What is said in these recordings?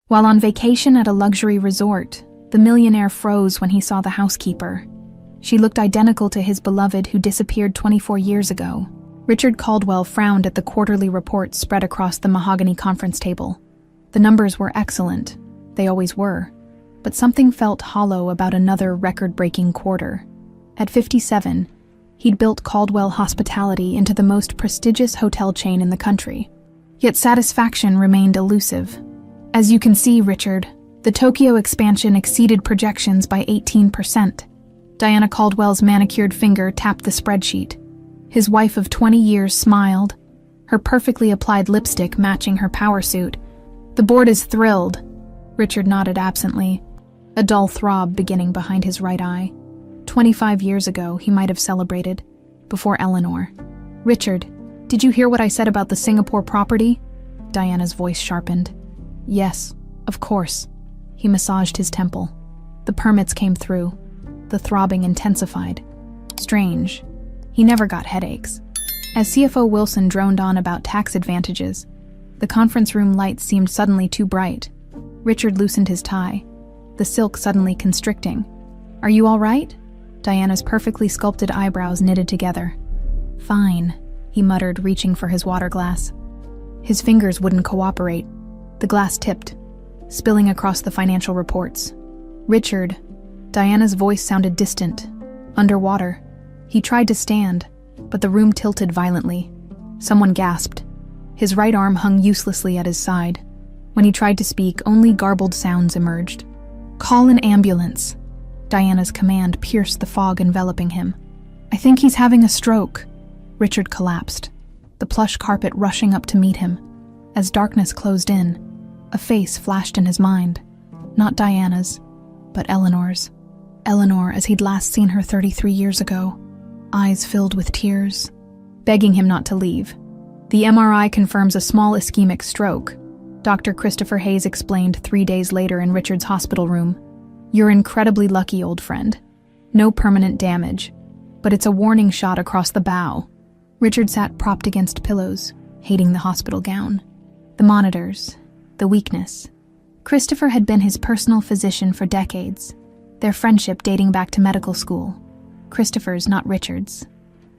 While on vacation at a luxury resort, the millionaire froze when he saw the housekeeper. She looked identical to his beloved who disappeared 24 years ago. Richard Caldwell frowned at the quarterly report spread across the mahogany conference table. The numbers were excellent. They always were. But something felt hollow about another record-breaking quarter. At 57, he'd built Caldwell Hospitality into the most prestigious hotel chain in the country. Yet satisfaction remained elusive. As you can see, Richard, the Tokyo expansion exceeded projections by 18%. Diana Caldwell's manicured finger tapped the spreadsheet. His wife of 20 years smiled, her perfectly applied lipstick matching her power suit. The board is thrilled. Richard nodded absently, a dull throb beginning behind his right eye. 25 years ago, he might have celebrated, before Eleanor. Richard, did you hear what I said about the Singapore property? Diana's voice sharpened. Yes, of course. He massaged his temple. The permits came through. The throbbing intensified. Strange. He never got headaches. As CFO Wilson droned on about tax advantages, the conference room lights seemed suddenly too bright. Richard loosened his tie, the silk suddenly constricting. Are you all right? Diana's perfectly sculpted eyebrows knitted together. Fine, he muttered, reaching for his water glass. His fingers wouldn't cooperate. The glass tipped, spilling across the financial reports. Richard, Diana's voice sounded distant, underwater. He tried to stand, but the room tilted violently. Someone gasped. His right arm hung uselessly at his side. When he tried to speak, only garbled sounds emerged. Call an ambulance. Diana's command pierced the fog enveloping him. I think he's having a stroke. Richard collapsed, the plush carpet rushing up to meet him. As darkness closed in, a face flashed in his mind. Not Diana's, but Eleanor's. Eleanor as he'd last seen her 33 years ago, eyes filled with tears, begging him not to leave. The MRI confirms a small ischemic stroke, Dr. Christopher Hayes explained 3 days later in Richard's hospital room. You're incredibly lucky, old friend. No permanent damage, but it's a warning shot across the bow. Richard sat propped against pillows, hating the hospital gown. The monitors, the weakness. Christopher had been his personal physician for decades, their friendship dating back to medical school. Christopher's, not Richard's.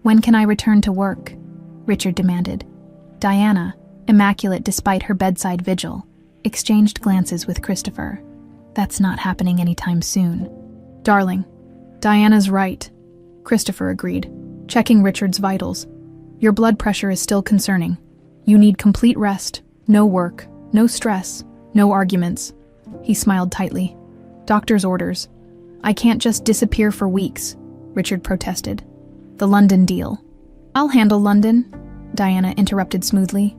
When can I return to work? Richard demanded. Diana, immaculate despite her bedside vigil, exchanged glances with Christopher. That's not happening anytime soon. Darling, Diana's right, Christopher agreed, checking Richard's vitals. Your blood pressure is still concerning. You need complete rest, no work, no stress, no arguments. He smiled tightly. Doctor's orders. I can't just disappear for weeks, Richard protested. The London deal. I'll handle London, Diana interrupted smoothly.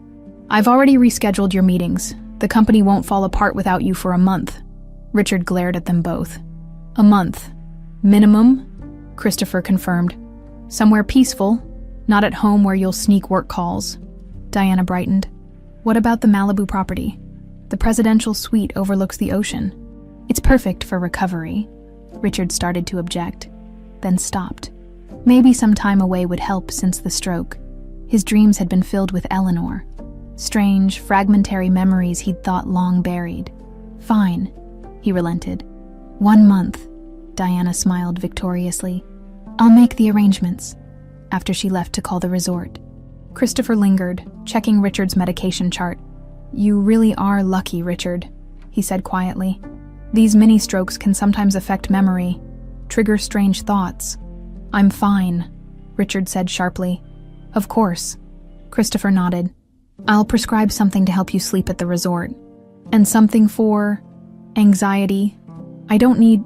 I've already rescheduled your meetings. The company won't fall apart without you for a month. Richard glared at them both. A month. Minimum? Christopher confirmed. Somewhere peaceful, not at home where you'll sneak work calls. Diana brightened. What about the Malibu property? The presidential suite overlooks the ocean. It's perfect for recovery. Richard started to object, then stopped. Maybe some time away would help since the stroke. His dreams had been filled with Eleanor. Strange, fragmentary memories he'd thought long buried. Fine, he relented. 1 month, Diana smiled victoriously. I'll make the arrangements, after she left to call the resort. Christopher lingered, checking Richard's medication chart. You really are lucky, Richard, he said quietly. These mini-strokes can sometimes affect memory, trigger strange thoughts. I'm fine, Richard said sharply. Of course, Christopher nodded. I'll prescribe something to help you sleep at the resort. And something for anxiety. I don't need...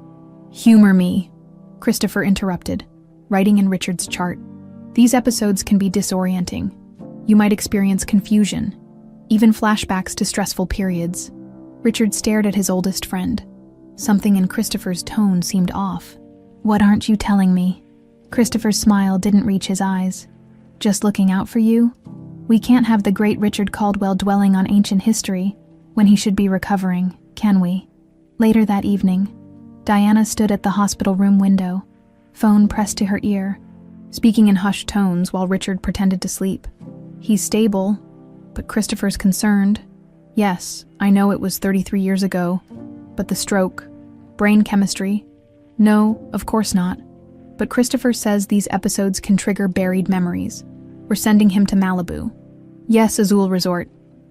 Humor me, Christopher interrupted, writing in Richard's chart. These episodes can be disorienting. You might experience confusion, even flashbacks to stressful periods. Richard stared at his oldest friend. Something in Christopher's tone seemed off. What aren't you telling me? Christopher's smile didn't reach his eyes. Just looking out for you? We can't have the great Richard Caldwell dwelling on ancient history when he should be recovering, can we? Later that evening, Diana stood at the hospital room window, phone pressed to her ear, speaking in hushed tones while Richard pretended to sleep. He's stable, but Christopher's concerned. Yes, I know it was 33 years ago, but the stroke, brain chemistry? No, of course not. But Christopher says these episodes can trigger buried memories. We're sending him to Malibu. Yes, Azul Resort.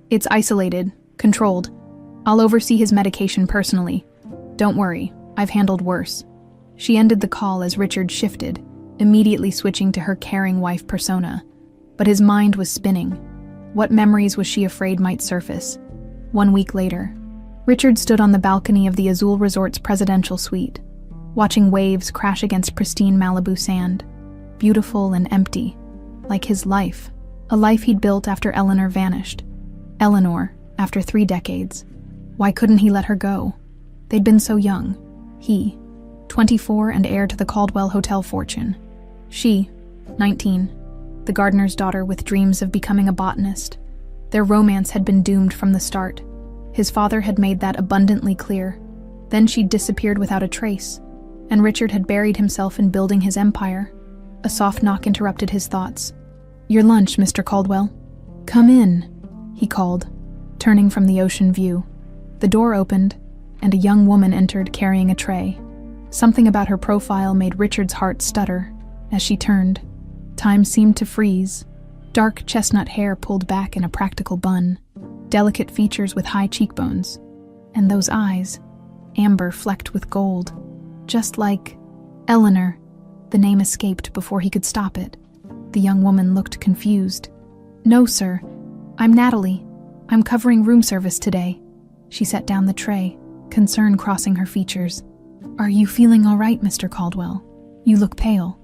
It's isolated, controlled. I'll oversee his medication personally. Don't worry, I've handled worse. She ended the call as Richard shifted, immediately switching to her caring wife persona. But his mind was spinning. What memories was she afraid might surface? 1 week later, Richard stood on the balcony of the Azul Resort's presidential suite, watching waves crash against pristine Malibu sand, beautiful and empty, like his life, a life he'd built after Eleanor vanished. Eleanor, after 3 decades. Why couldn't he let her go? They'd been so young. He, 24 and heir to the Caldwell Hotel fortune. She, 19, the gardener's daughter with dreams of becoming a botanist. Their romance had been doomed from the start. His father had made that abundantly clear. Then she'd disappeared without a trace, and Richard had buried himself in building his empire. A soft knock interrupted his thoughts. "Your lunch, Mr. Caldwell." "Come in," he called, turning from the ocean view. The door opened, and a young woman entered carrying a tray. Something about her profile made Richard's heart stutter as she turned. Time seemed to freeze. Dark chestnut hair pulled back in a practical bun, delicate features with high cheekbones, and those eyes, amber flecked with gold. Just like Eleanor. The name escaped before he could stop it. The young woman looked confused. "No, sir. I'm Natalie. I'm covering room service today." She set down the tray, concern crossing her features. "Are you feeling all right, Mr. Caldwell? You look pale."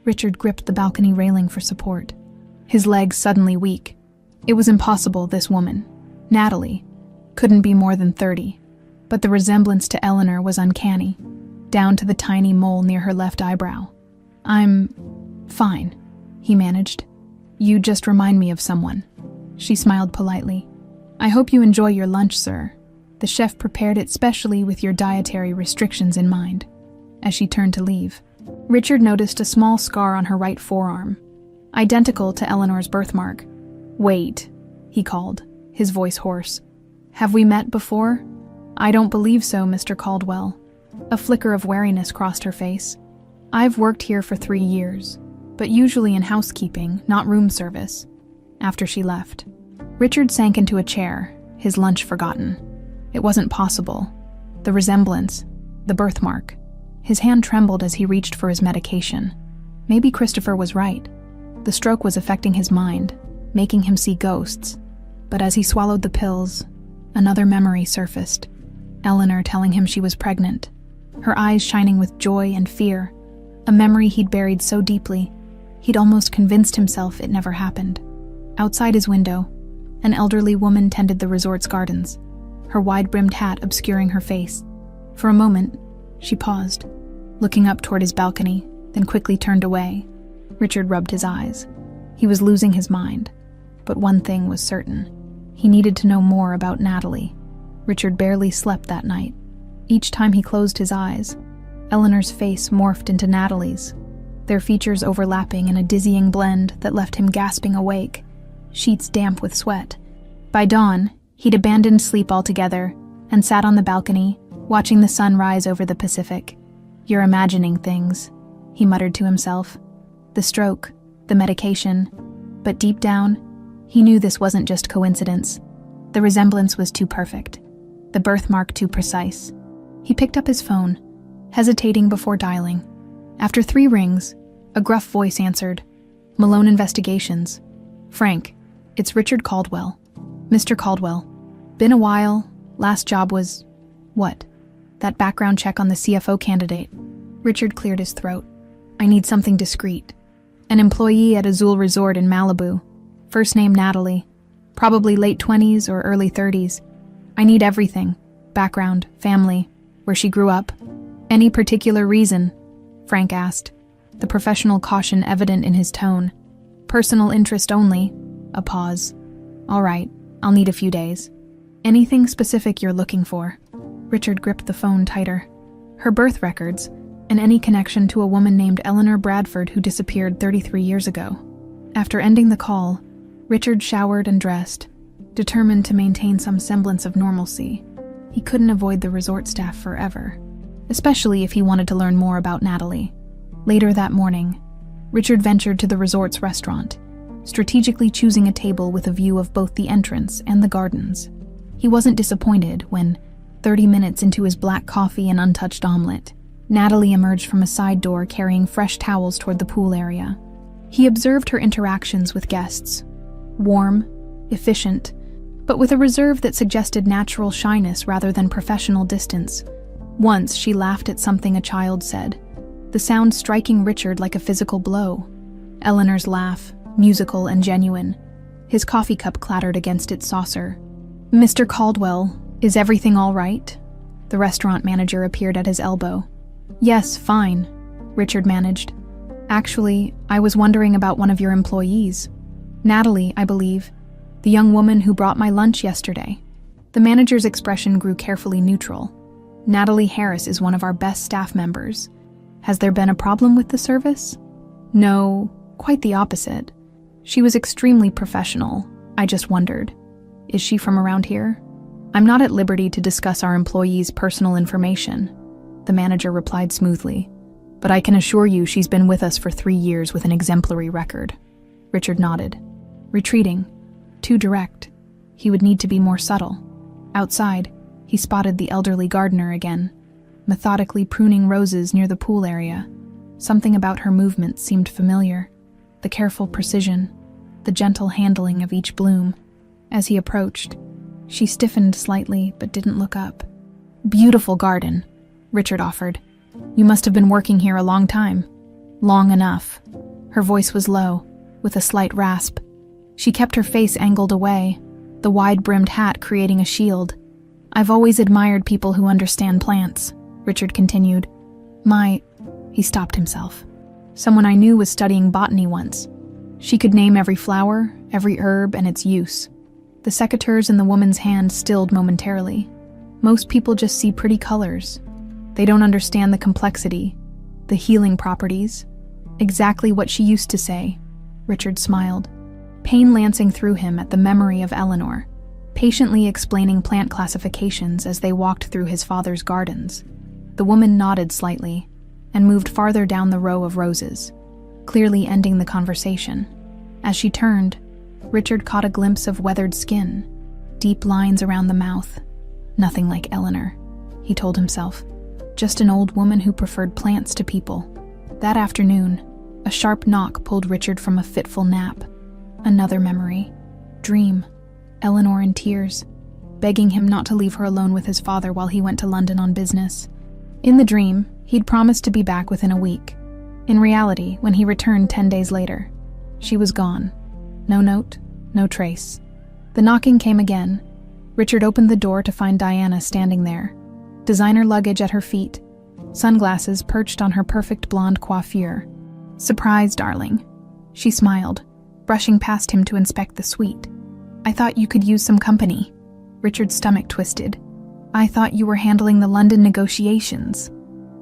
Richard gripped the balcony railing for support, his legs suddenly weak. It was impossible this woman, Natalie, couldn't be more than 30, but the resemblance to Eleanor was uncanny, down to the tiny mole near her left eyebrow. "I'm fine," he managed. "You just remind me of someone." She smiled politely. "I hope you enjoy your lunch, sir. The chef prepared it specially with your dietary restrictions in mind." As she turned to leave, Richard noticed a small scar on her right forearm, identical to Eleanor's birthmark. "Wait," he called, his voice hoarse. "Have we met before?" "I don't believe so, Mr. Caldwell." A flicker of wariness crossed her face. "I've worked here for 3 years, but usually in housekeeping, not room service." After she left, Richard sank into a chair, his lunch forgotten. It wasn't possible. The resemblance, the birthmark. His hand trembled as he reached for his medication. Maybe Christopher was right. The stroke was affecting his mind, making him see ghosts. But as he swallowed the pills, another memory surfaced. Eleanor telling him she was pregnant, her eyes shining with joy and fear, a memory he'd buried so deeply, he'd almost convinced himself it never happened. Outside his window, an elderly woman tended the resort's gardens, her wide-brimmed hat obscuring her face. For a moment, she paused, looking up toward his balcony, then quickly turned away. Richard rubbed his eyes. He was losing his mind. But one thing was certain. He needed to know more about Natalie. Richard barely slept that night. Each time he closed his eyes, Eleanor's face morphed into Natalie's, their features overlapping in a dizzying blend that left him gasping awake, sheets damp with sweat. By dawn, he'd abandoned sleep altogether and sat on the balcony, watching the sun rise over the Pacific. "You're imagining things," he muttered to himself. The stroke, the medication, but deep down, he knew this wasn't just coincidence. The resemblance was too perfect, the birthmark too precise. He picked up his phone, hesitating before dialing. After 3 rings, a gruff voice answered. "Malone Investigations." "Frank, it's Richard Caldwell." "Mr. Caldwell, been a while. Last job was..." "What?" "That background check on the CFO candidate." Richard cleared his throat. "I need something discreet. An employee at Azul Resort in Malibu. First name Natalie. Probably late 20s or early 30s. I need everything. Background, family, where she grew up." "Any particular reason?" Frank asked, the professional caution evident in his tone. "Personal interest only." A pause. "All right, I'll need a few days." "Anything specific you're looking for?" Richard gripped the phone tighter. Her birth records, and any connection to a woman named Eleanor Bradford who disappeared 33 years ago. After ending the call, Richard showered and dressed, determined to maintain some semblance of normalcy. He couldn't avoid the resort staff forever, especially if he wanted to learn more about Natalie. Later that morning, Richard ventured to the resort's restaurant, strategically choosing a table with a view of both the entrance and the gardens. He wasn't disappointed when, 30 minutes into his black coffee and untouched omelet, Natalie emerged from a side door carrying fresh towels toward the pool area. He observed her interactions with guests. Warm, efficient, but with a reserve that suggested natural shyness rather than professional distance. Once she laughed at something a child said, the sound striking Richard like a physical blow. Eleanor's laugh, musical and genuine. His coffee cup clattered against its saucer. "Mr. Caldwell, is everything all right?" The restaurant manager appeared at his elbow. "Yes, fine," Richard managed. "Actually, I was wondering about one of your employees. Natalie, I believe. The young woman who brought my lunch yesterday." The manager's expression grew carefully neutral. "Natalie Harris is one of our best staff members. Has there been a problem with the service?" "No, quite the opposite. She was extremely professional. I just wondered, is she from around here?" "I'm not at liberty to discuss our employees' personal information," the manager replied smoothly. "But I can assure you she's been with us for 3 years with an exemplary record." Richard nodded. Retreating. Too direct. He would need to be more subtle. Outside, he spotted the elderly gardener again, methodically pruning roses near the pool area. Something about her movements seemed familiar. The careful precision, the gentle handling of each bloom. As he approached, she stiffened slightly but didn't look up. "Beautiful garden," Richard offered. "You must have been working here a long time." "Long enough." Her voice was low, with a slight rasp. She kept her face angled away, the wide-brimmed hat creating a shield. "I've always admired people who understand plants," Richard continued. He stopped himself. "Someone I knew was studying botany once. She could name every flower, every herb, and its use." The secateurs in the woman's hand stilled momentarily. Most people just see pretty colors. They don't understand the complexity, the healing properties. Exactly what she used to say. Richard smiled, pain lancing through him at the memory of Eleanor, patiently explaining plant classifications as they walked through his father's gardens. The woman nodded slightly and moved farther down the row of roses, clearly ending the conversation. As she turned, Richard caught a glimpse of weathered skin, deep lines around the mouth. Nothing like Eleanor, he told himself. Just an old woman who preferred plants to people. That afternoon, a sharp knock pulled Richard from a fitful nap. Another memory. Dream. Eleanor in tears, begging him not to leave her alone with his father while he went to London on business. In the dream, he'd promised to be back within a week. In reality, when he returned 10 days later, she was gone. No note, no trace. The knocking came again. Richard opened the door to find Diana standing there, designer luggage at her feet, sunglasses perched on her perfect blonde coiffure. "Surprise, darling." She smiled, brushing past him to inspect the suite. "I thought you could use some company." Richard's stomach twisted. "I thought you were handling the London negotiations."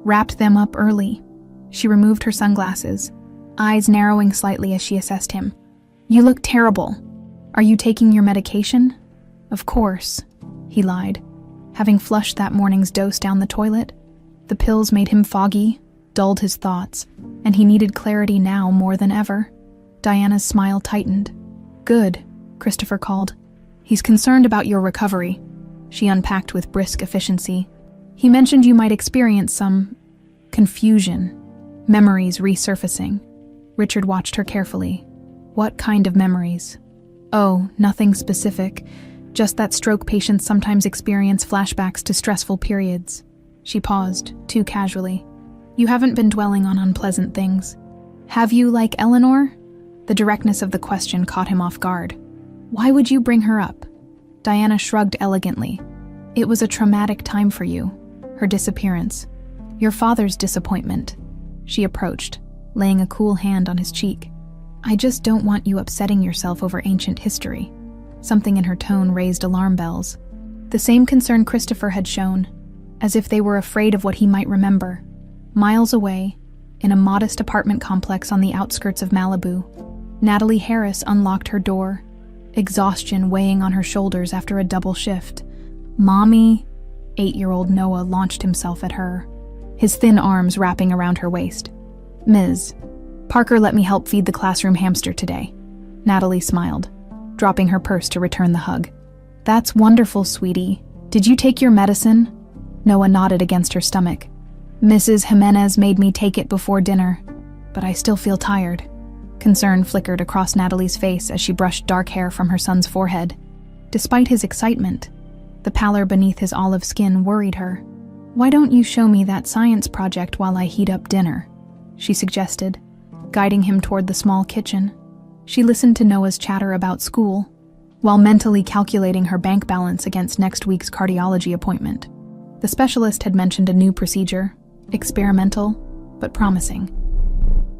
Wrapped them up early. She removed her sunglasses, eyes narrowing slightly as she assessed him. "You look terrible. Are you taking your medication?" "Of course," he lied, having flushed that morning's dose down the toilet. The pills made him foggy, dulled his thoughts, and he needed clarity now more than ever. Diana's smile tightened. "Good," Christopher called. "He's concerned about your recovery," she unpacked with brisk efficiency. "He mentioned you might experience some confusion, memories resurfacing." Richard watched her carefully. "What kind of memories?" "Oh, nothing specific. Just that stroke patients sometimes experience flashbacks to stressful periods." She paused, too casually. "You haven't been dwelling on unpleasant things. Have you, like Eleanor?" The directness of the question caught him off guard. "Why would you bring her up?" Diana shrugged elegantly. "It was a traumatic time for you. Her disappearance. Your father's disappointment." She approached, laying a cool hand on his cheek. "I just don't want you upsetting yourself over ancient history." Something in her tone raised alarm bells. The same concern Christopher had shown, as if they were afraid of what he might remember. Miles away, in a modest apartment complex on the outskirts of Malibu, Natalie Harris unlocked her door, exhaustion weighing on her shoulders after a double shift. "Mommy," 8-year-old Noah launched himself at her, his thin arms wrapping around her waist. "Ms. Parker let me help feed the classroom hamster today." Natalie smiled, dropping her purse to return the hug. "That's wonderful, sweetie. Did you take your medicine?" Noah nodded against her stomach. "Mrs. Jimenez made me take it before dinner, but I still feel tired." Concern flickered across Natalie's face as she brushed dark hair from her son's forehead. Despite his excitement, the pallor beneath his olive skin worried her. "Why don't you show me that science project while I heat up dinner?" she suggested, guiding him toward the small kitchen. She listened to Noah's chatter about school, while mentally calculating her bank balance against next week's cardiology appointment. The specialist had mentioned a new procedure, experimental, but promising.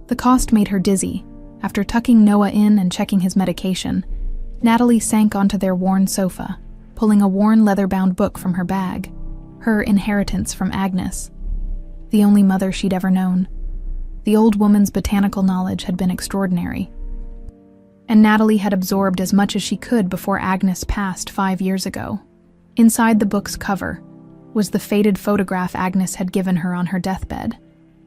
The cost made her dizzy. After tucking Noah in and checking his medication, Natalie sank onto their worn sofa, pulling a worn leather-bound book from her bag, her inheritance from Agnes, the only mother she'd ever known. The old woman's botanical knowledge had been extraordinary, and Natalie had absorbed as much as she could before Agnes passed 5 years ago. Inside the book's cover was the faded photograph Agnes had given her on her deathbed,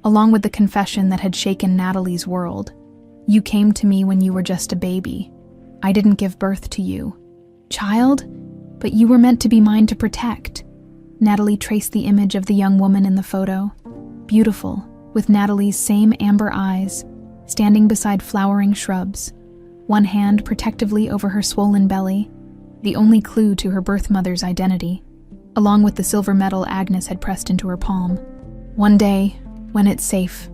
along with the confession that had shaken Natalie's world. "You came to me when you were just a baby. I didn't give birth to you. Child, but you were meant to be mine to protect." Natalie traced the image of the young woman in the photo, beautiful, with Natalie's same amber eyes, standing beside flowering shrubs, one hand protectively over her swollen belly, the only clue to her birth mother's identity, along with the silver medal Agnes had pressed into her palm. "One day, when it's safe,"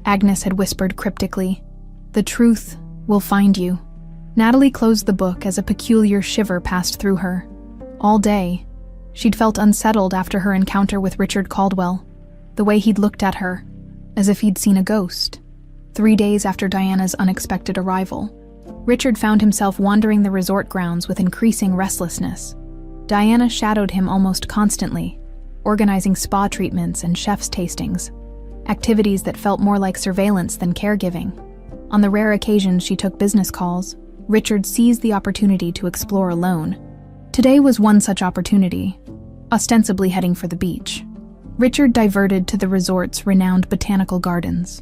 Agnes had whispered cryptically, "the truth will find you." Natalie closed the book as a peculiar shiver passed through her. All day, she'd felt unsettled after her encounter with Richard Caldwell, the way he'd looked at her, as if he'd seen a ghost. 3 days after Diana's unexpected arrival, Richard found himself wandering the resort grounds with increasing restlessness. Diana shadowed him almost constantly, organizing spa treatments and chef's tastings, activities that felt more like surveillance than caregiving. On the rare occasions she took business calls, Richard seized the opportunity to explore alone. Today was one such opportunity, ostensibly heading for the beach. Richard diverted to the resort's renowned botanical gardens.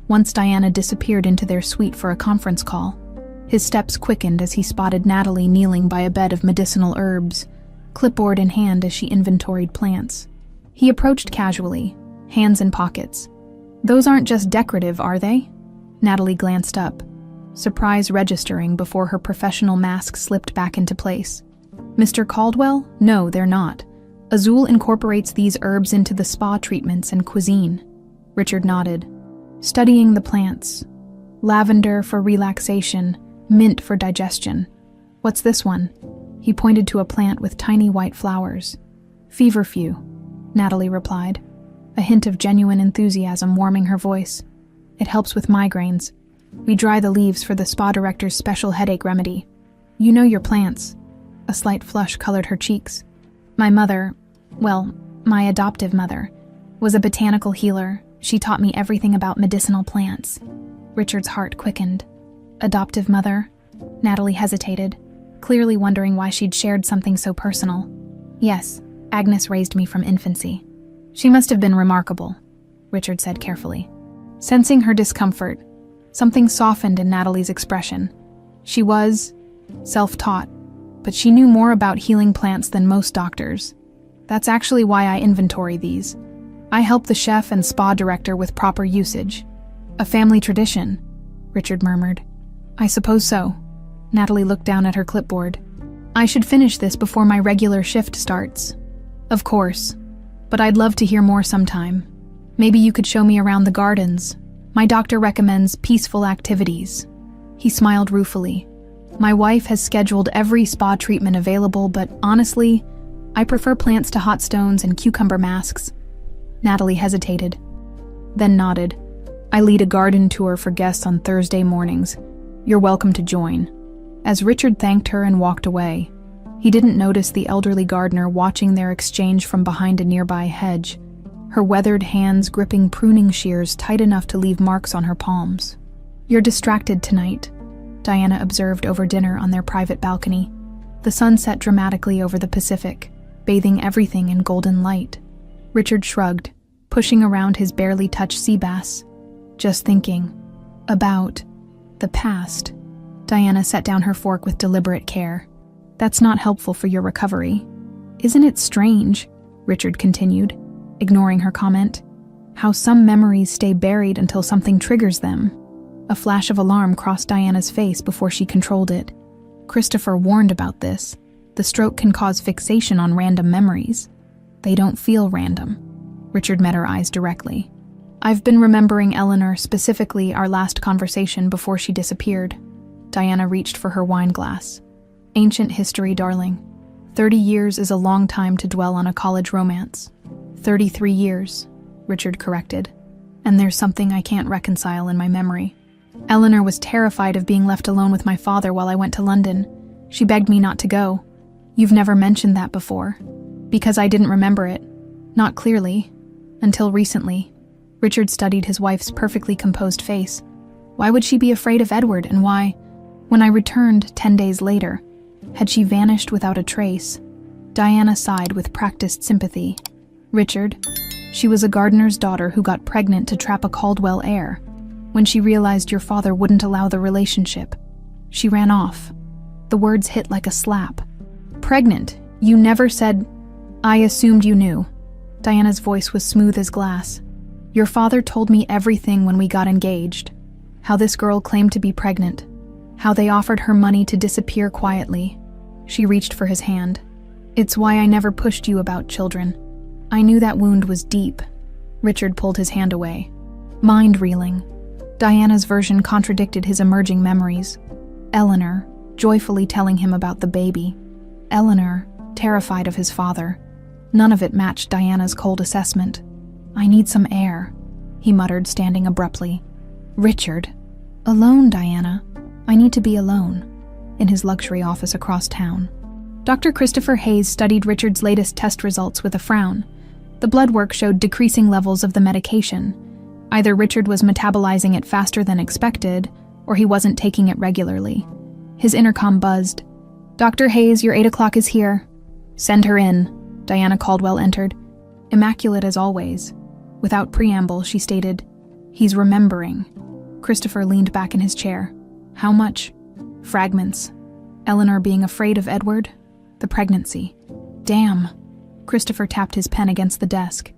Once Diana disappeared into their suite for a conference call, his steps quickened as he spotted Natalie kneeling by a bed of medicinal herbs, clipboard in hand as she inventoried plants. He approached casually, hands in pockets. "Those aren't just decorative, are they?" Natalie glanced up, surprise registering before her professional mask slipped back into place. "Mr. Caldwell? No, they're not. Azul incorporates these herbs into the spa treatments and cuisine." Richard nodded, studying the plants. Lavender for relaxation, mint for digestion. "What's this one?" He pointed to a plant with tiny white flowers. "Feverfew," Natalie replied, a hint of genuine enthusiasm warming her voice. "It helps with migraines. We dry the leaves for the spa director's special headache remedy. You know your plants." A slight flush colored her cheeks. "My mother, my adoptive mother, was a botanical healer. She taught me everything about medicinal plants." Richard's heart quickened. "Adoptive mother?" Natalie hesitated, clearly wondering why she'd shared something so personal. "Yes, Agnes raised me from infancy." "She must have been remarkable," Richard said carefully. Sensing her discomfort, something softened in Natalie's expression. She was self-taught, but she knew more about healing plants than most doctors. "That's actually why I inventory these. I help the chef and spa director with proper usage." "A family tradition," Richard murmured. "I suppose so." Natalie looked down at her clipboard. "I should finish this before my regular shift starts." "Of course, but I'd love to hear more sometime. Maybe you could show me around the gardens. My doctor recommends peaceful activities." He smiled ruefully. "My wife has scheduled every spa treatment available, but honestly, I prefer plants to hot stones and cucumber masks." Natalie hesitated, then nodded. "I lead a garden tour for guests on Thursday mornings. You're welcome to join." As Richard thanked her and walked away, he didn't notice the elderly gardener watching their exchange from behind a nearby hedge, her weathered hands gripping pruning shears tight enough to leave marks on her palms. "You're distracted tonight," Diana observed over dinner on their private balcony. The sun set dramatically over the Pacific, bathing everything in golden light. Richard shrugged, pushing around his barely touched sea bass. Just thinking about the past. Diana set down her fork with deliberate care. That's not helpful for your recovery. Isn't it strange, Richard continued, ignoring her comment, how some memories stay buried until something triggers them? A flash of alarm crossed Diana's face before she controlled it. Christopher warned about this. The stroke can cause fixation on random memories. They don't feel random. Richard met her eyes directly. I've been remembering Eleanor, specifically our last conversation before she disappeared. Diana reached for her wine glass. Ancient history, darling. 30 years is a long time to dwell on a college romance. 33 years, Richard corrected. And there's something I can't reconcile in my memory. Eleanor was terrified of being left alone with my father while I went to London. She begged me not to go. You've never mentioned that before. Because I didn't remember it. Not clearly. Until recently. Richard studied his wife's perfectly composed face. Why would she be afraid of Edward, and why, when I returned 10 days later, had she vanished without a trace? Diana sighed with practiced sympathy. Richard, she was a gardener's daughter who got pregnant to trap a Caldwell heir. When she realized your father wouldn't allow the relationship, she ran off. The words hit like a slap. Pregnant? You never said... I assumed you knew. Diana's voice was smooth as glass. Your father told me everything when we got engaged. How this girl claimed to be pregnant. How they offered her money to disappear quietly. She reached for his hand. It's why I never pushed you about children. I knew that wound was deep. Richard pulled his hand away. Mind reeling. Diana's version contradicted his emerging memories. Eleanor, joyfully telling him about the baby. Eleanor, terrified of his father. None of it matched Diana's cold assessment. I need some air, he muttered, standing abruptly. Richard. Alone, Diana. I need to be alone. In his luxury office across town. Dr. Christopher Hayes studied Richard's latest test results with a frown. The blood work showed decreasing levels of the medication. Either Richard was metabolizing it faster than expected, or he wasn't taking it regularly. His intercom buzzed. Dr. Hayes, your 8 o'clock is here. Send her in. Diana Caldwell entered. Immaculate as always. Without preamble, she stated, He's remembering. Christopher leaned back in his chair. How much? Fragments. Eleanor being afraid of Edward? The pregnancy. Damn. Christopher tapped his pen against the desk.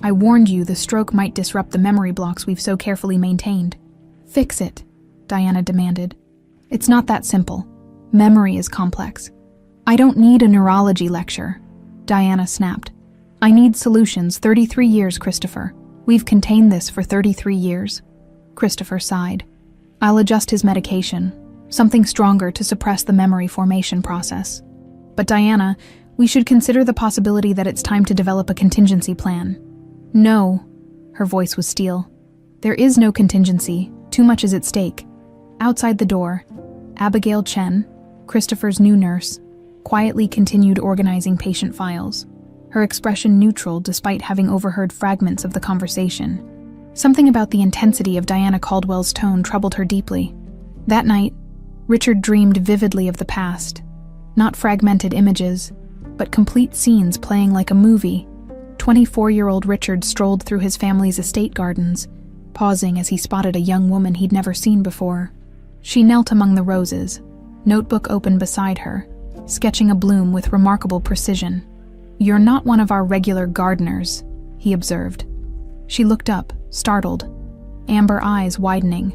I warned you the stroke might disrupt the memory blocks we've so carefully maintained. Fix it, Diana demanded. It's not that simple. Memory is complex. I don't need a neurology lecture, Diana snapped. I need solutions. 33 years, Christopher. We've contained this for 33 years. Christopher sighed. I'll adjust his medication, something stronger to suppress the memory formation process. But Diana, we should consider the possibility that it's time to develop a contingency plan. No, her voice was steel. There is no contingency, too much is at stake. Outside the door, Abigail Chen, Christopher's new nurse, quietly continued organizing patient files, her expression neutral despite having overheard fragments of the conversation. Something about the intensity of Diana Caldwell's tone troubled her deeply. That night, Richard dreamed vividly of the past. Not fragmented images, but complete scenes playing like a movie. 24-year-old Richard strolled through his family's estate gardens, pausing as he spotted a young woman he'd never seen before. She knelt among the roses, notebook open beside her, sketching a bloom with remarkable precision. You're not one of our regular gardeners, he observed. She looked up, startled, amber eyes widening.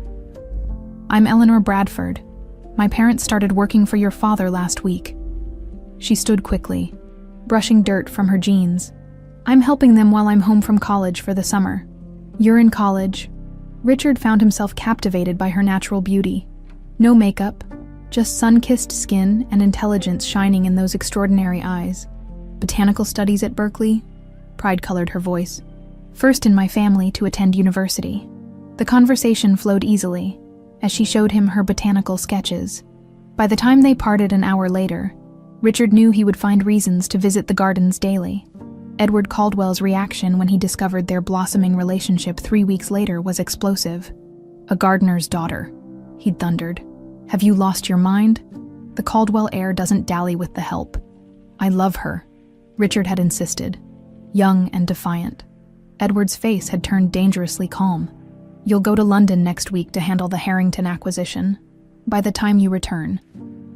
I'm Eleanor Bradford. My parents started working for your father last week. She stood quickly, brushing dirt from her jeans. I'm helping them while I'm home from college for the summer. You're in college. Richard found himself captivated by her natural beauty. No makeup, just sun-kissed skin and intelligence shining in those extraordinary eyes. Botanical studies at Berkeley? Pride colored her voice. First in my family to attend university. The conversation flowed easily, as she showed him her botanical sketches. By the time they parted an hour later, Richard knew he would find reasons to visit the gardens daily. Edward Caldwell's reaction when he discovered their blossoming relationship 3 weeks later was explosive. A gardener's daughter, he'd thundered. Have you lost your mind? The Caldwell heir doesn't dally with the help. I love her, Richard had insisted, young and defiant. Edward's face had turned dangerously calm. You'll go to London next week to handle the Harrington acquisition. By the time you return,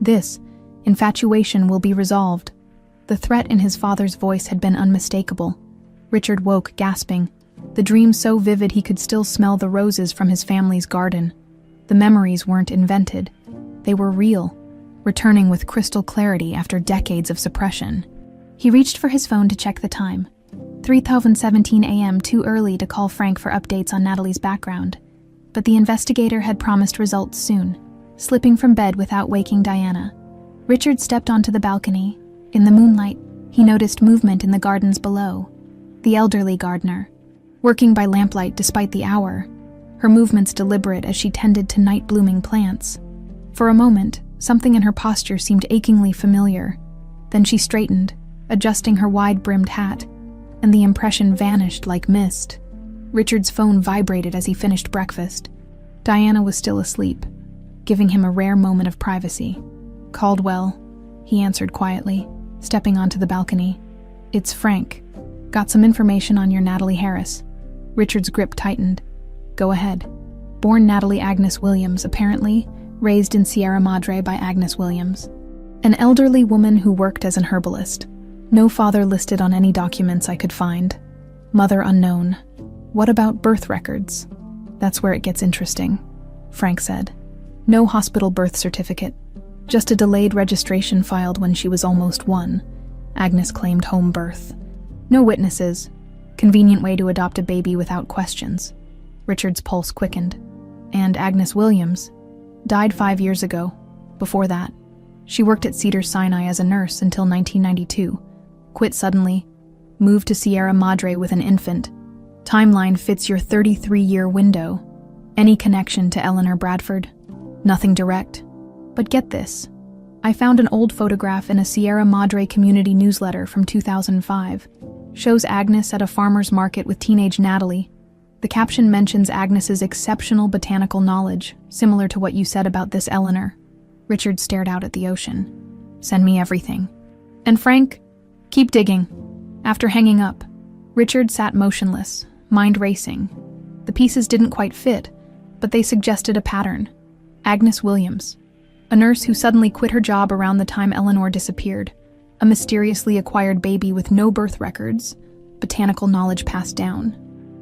this infatuation will be resolved. The threat in his father's voice had been unmistakable. Richard woke, gasping, the dream so vivid he could still smell the roses from his family's garden. The memories weren't invented. They were real, returning with crystal clarity after decades of suppression. He reached for his phone to check the time. 3:17 a.m., too early to call Frank for updates on Natalie's background. But the investigator had promised results soon, slipping from bed without waking Diana. Richard stepped onto the balcony. In the moonlight, he noticed movement in the gardens below. The elderly gardener, working by lamplight despite the hour, her movements deliberate as she tended to night-blooming plants. For a moment, something in her posture seemed achingly familiar. Then she straightened, adjusting her wide-brimmed hat, and the impression vanished like mist. Richard's phone vibrated as he finished breakfast. Diana was still asleep, giving him a rare moment of privacy. Caldwell, he answered quietly, stepping onto the balcony. It's Frank. Got some information on your Natalie Harris. Richard's grip tightened. Go ahead. Born Natalie Agnes Williams, apparently, raised in Sierra Madre by Agnes Williams. An elderly woman who worked as an herbalist. No father listed on any documents I could find. Mother unknown. What about birth records? That's where it gets interesting, Frank said. No hospital birth certificate. Just a delayed registration filed when she was almost 1. Agnes claimed home birth. No witnesses. Convenient way to adopt a baby without questions. Richard's pulse quickened. And Agnes Williams died 5 years ago. Before that, she worked at Cedars-Sinai as a nurse until 1992. Quit suddenly. Moved to Sierra Madre with an infant. Timeline fits your 33-year window. Any connection to Eleanor Bradford? Nothing direct. But get this. I found an old photograph in a Sierra Madre community newsletter from 2005. Shows Agnes at a farmer's market with teenage Natalie. The caption mentions Agnes's exceptional botanical knowledge, similar to what you said about this Eleanor. Richard stared out at the ocean. Send me everything. And Frank, keep digging. After hanging up, Richard sat motionless, mind racing. The pieces didn't quite fit, but they suggested a pattern. Agnes Williams, a nurse who suddenly quit her job around the time Eleanor disappeared, a mysteriously acquired baby with no birth records, botanical knowledge passed down.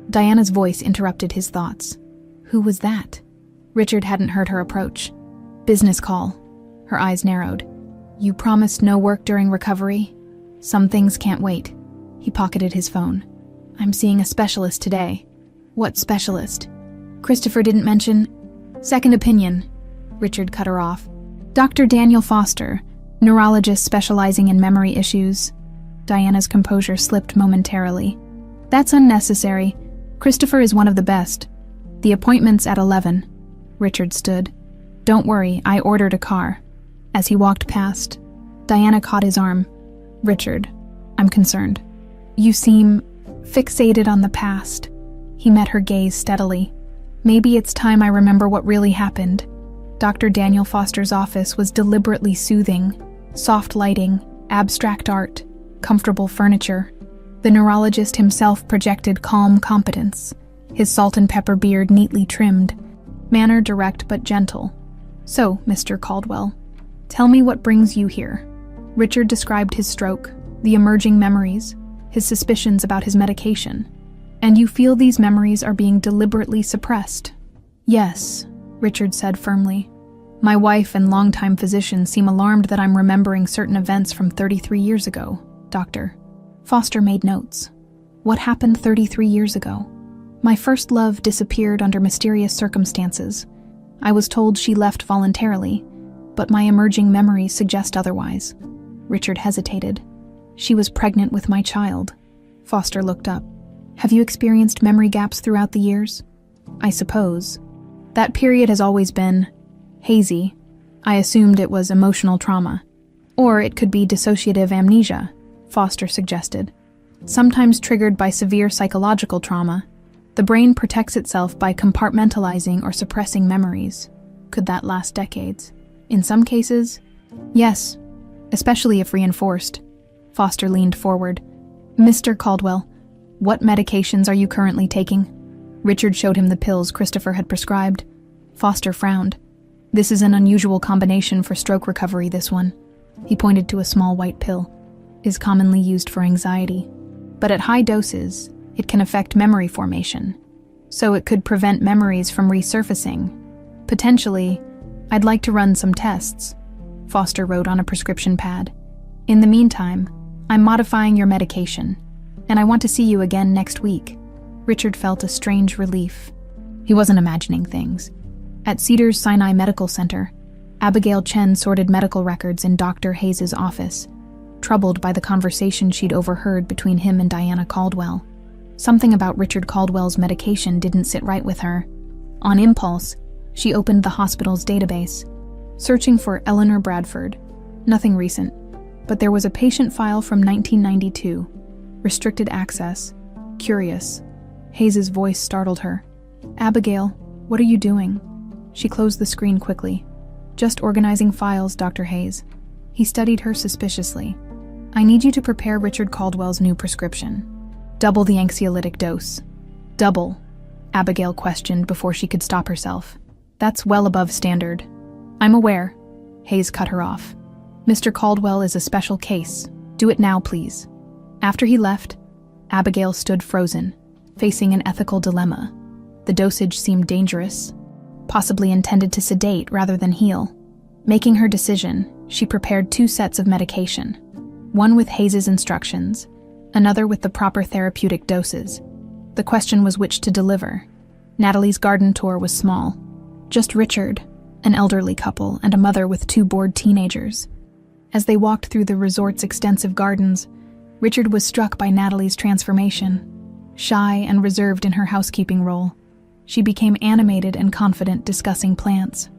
Diana's voice interrupted his thoughts. Who was that? Richard hadn't heard her approach. Business call. Her eyes narrowed. You promised no work during recovery? Some things can't wait. He pocketed his phone. I'm seeing a specialist today. What specialist? Christopher didn't mention. Second opinion. Richard cut her off. Dr. Daniel Foster, neurologist specializing in memory issues. Diana's composure slipped momentarily. That's unnecessary. Christopher is one of the best. The appointment's at 11. Richard stood. Don't worry, I ordered a car. As he walked past, Diana caught his arm. Richard, I'm concerned. You seem fixated on the past. He met her gaze steadily. Maybe it's time I remember what really happened. Dr. Daniel Foster's office was deliberately soothing. Soft lighting, abstract art, comfortable furniture. The neurologist himself projected calm competence, his salt and pepper beard neatly trimmed, manner direct but gentle. So, Mr. Caldwell, tell me what brings you here. Richard described his stroke, the emerging memories, his suspicions about his medication. And you feel these memories are being deliberately suppressed? Yes, Richard said firmly. My wife and longtime physician seem alarmed that I'm remembering certain events from 33 years ago, Doctor. Foster made notes. What happened 33 years ago? My first love disappeared under mysterious circumstances. I was told she left voluntarily, but my emerging memories suggest otherwise. Richard hesitated. She was pregnant with my child. Foster looked up. Have you experienced memory gaps throughout the years? I suppose. That period has always been hazy. I assumed it was emotional trauma. Or it could be dissociative amnesia, Foster suggested. Sometimes triggered by severe psychological trauma, the brain protects itself by compartmentalizing or suppressing memories. Could that last decades? In some cases, yes, especially if reinforced. Foster leaned forward. Mr. Caldwell, what medications are you currently taking? Richard showed him the pills Christopher had prescribed. Foster frowned. This is an unusual combination for stroke recovery, this one. He pointed to a small white pill. Is commonly used for anxiety. But at high doses, it can affect memory formation. So it could prevent memories from resurfacing. Potentially, I'd like to run some tests, Foster wrote on a prescription pad. In the meantime, I'm modifying your medication, and I want to see you again next week. Richard felt a strange relief. He wasn't imagining things. At Cedars Sinai Medical Center, Abigail Chen sorted medical records in Dr. Hayes' office, troubled by the conversation she'd overheard between him and Diana Caldwell. Something about Richard Caldwell's medication didn't sit right with her. On impulse, she opened the hospital's database, searching for Eleanor Bradford. Nothing recent, but there was a patient file from 1992. Restricted access. Curious. Hayes' voice startled her. Abigail, what are you doing? She closed the screen quickly. Just organizing files, Dr. Hayes. He studied her suspiciously. I need you to prepare Richard Caldwell's new prescription. Double the anxiolytic dose. Double, Abigail questioned before she could stop herself. That's well above standard. I'm aware. Hayes cut her off. Mr. Caldwell is a special case. Do it now, please. After he left, Abigail stood frozen, facing an ethical dilemma. The dosage seemed dangerous, possibly intended to sedate rather than heal. Making her decision, she prepared 2 sets of medication, one with Hayes' instructions, another with the proper therapeutic doses. The question was which to deliver. Natalie's garden tour was small. Just Richard, an elderly couple, and a mother with 2 bored teenagers. As they walked through the resort's extensive gardens, Richard was struck by Natalie's transformation. Shy and reserved in her housekeeping role, she became animated and confident discussing plants.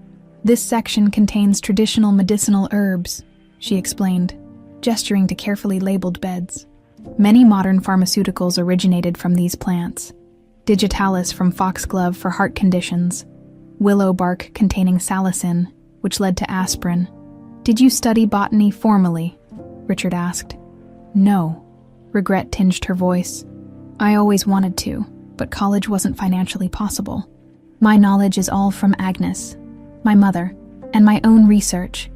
This section contains traditional medicinal herbs, she explained, gesturing to carefully labeled beds. Many modern pharmaceuticals originated from these plants. Digitalis from foxglove for heart conditions, willow bark containing salicin, which led to aspirin. Did you study botany formally? Richard asked. No. Regret tinged her voice. I always wanted to, but college wasn't financially possible. My knowledge is all from Agnes, my mother, and my own research.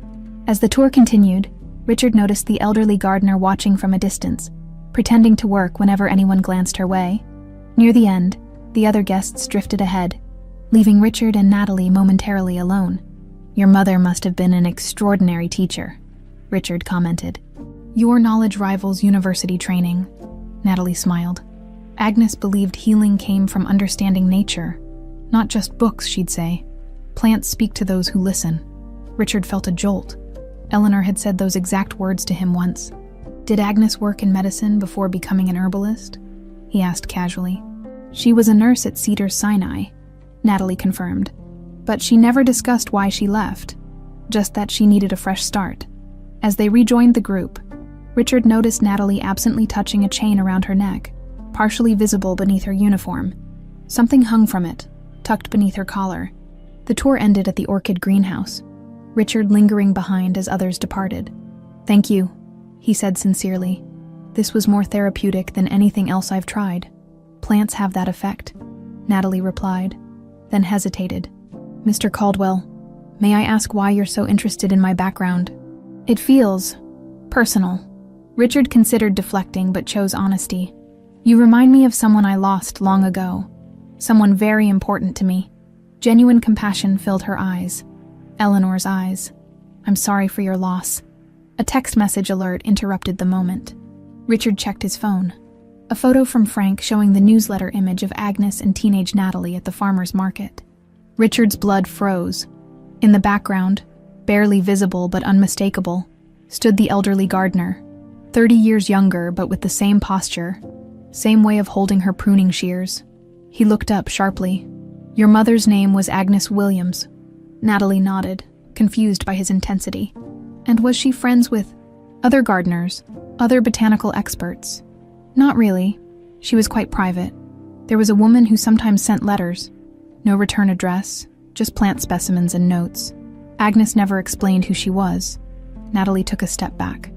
As the tour continued, Richard noticed the elderly gardener watching from a distance, pretending to work whenever anyone glanced her way. Near the end, the other guests drifted ahead, leaving Richard and Natalie momentarily alone. Your mother must have been an extraordinary teacher, Richard commented. Your knowledge rivals university training, Natalie smiled. Agnes believed healing came from understanding nature, not just books, she'd say. Plants speak to those who listen. Richard felt a jolt. Eleanor had said those exact words to him once. Did Agnes work in medicine before becoming an herbalist? He asked casually. She was a nurse at Cedars Sinai, Natalie confirmed, but she never discussed why she left, just that she needed a fresh start. As they rejoined the group, Richard noticed Natalie absently touching a chain around her neck, partially visible beneath her uniform. Something hung from it, tucked beneath her collar. The tour ended at the orchid greenhouse, Richard lingering behind as others departed. Thank you, he said sincerely. This was more therapeutic than anything else I've tried. Plants have that effect, Natalie replied, then hesitated. Mr. Caldwell, may I ask why you're so interested in my background? It feels personal. Richard considered deflecting but chose honesty. You remind me of someone I lost long ago. Someone very important to me. Genuine compassion filled her eyes. Eleanor's eyes. I'm sorry for your loss. A text message alert interrupted the moment. Richard checked his phone. A photo from Frank showing the newsletter image of Agnes and teenage Natalie at the farmer's market. Richard's blood froze. In the background, barely visible but unmistakable, stood the elderly gardener, 30 years younger but with the same posture, same way of holding her pruning shears. He looked up sharply. Your mother's name was Agnes Williams. Natalie nodded, confused by his intensity. And was she friends with other gardeners, other botanical experts? Not really. She was quite private. There was a woman who sometimes sent letters. No return address, just plant specimens and notes. Agnes never explained who she was. Natalie took a step back.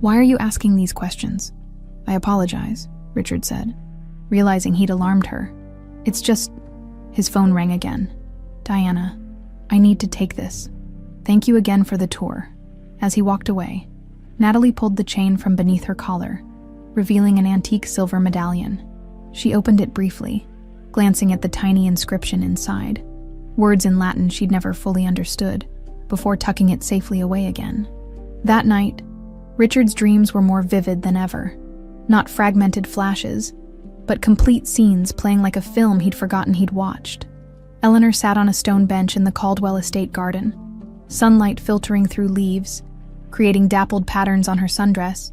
"Why are you asking these questions?" "I apologize," Richard said, realizing he'd alarmed her. "It's just..." His phone rang again. "Diana, I need to take this. Thank you again for the tour." As he walked away, Natalie pulled the chain from beneath her collar, revealing an antique silver medallion. She opened it briefly, glancing at the tiny inscription inside, words in Latin she'd never fully understood, before tucking it safely away again. That night, Richard's dreams were more vivid than ever. Not fragmented flashes, but complete scenes playing like a film he'd forgotten he'd watched. Eleanor sat on a stone bench in the Caldwell estate garden, sunlight filtering through leaves, creating dappled patterns on her sundress.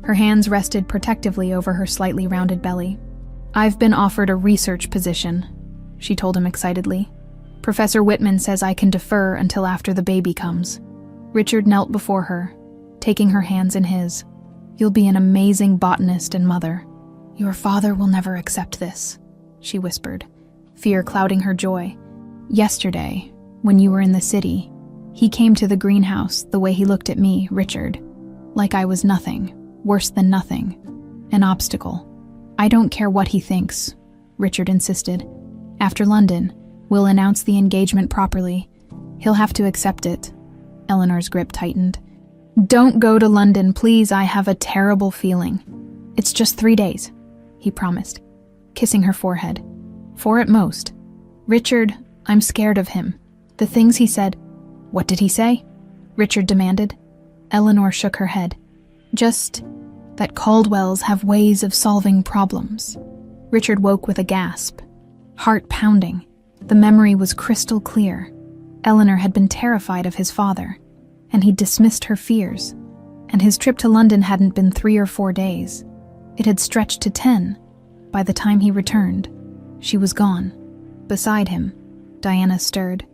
Her hands rested protectively over her slightly rounded belly. "I've been offered a research position," she told him excitedly. "Professor Whitman says I can defer until after the baby comes." Richard knelt before her, taking her hands in his. "You'll be an amazing botanist and mother." "Your father will never accept this," she whispered, fear clouding her joy. "Yesterday, when you were in the city, he came to the greenhouse the way he looked at me, Richard, like I was nothing, worse than nothing, an obstacle." "I don't care what he thinks," Richard insisted. "After London, we'll announce the engagement properly. He'll have to accept it." Eleanor's grip tightened. "Don't go to London, please. I have a terrible feeling." "It's just 3 days," he promised, kissing her forehead. "4 at most." "Richard, I'm scared of him. The things he said..." "What did he say?" Richard demanded. Eleanor shook her head. "Just that Caldwells have ways of solving problems." Richard woke with a gasp, heart pounding. The memory was crystal clear. Eleanor had been terrified of his father, and he'd dismissed her fears. And his trip to London hadn't been 3 or 4 days. It had stretched to 10. By the time he returned, she was gone. Beside him, Diana stirred.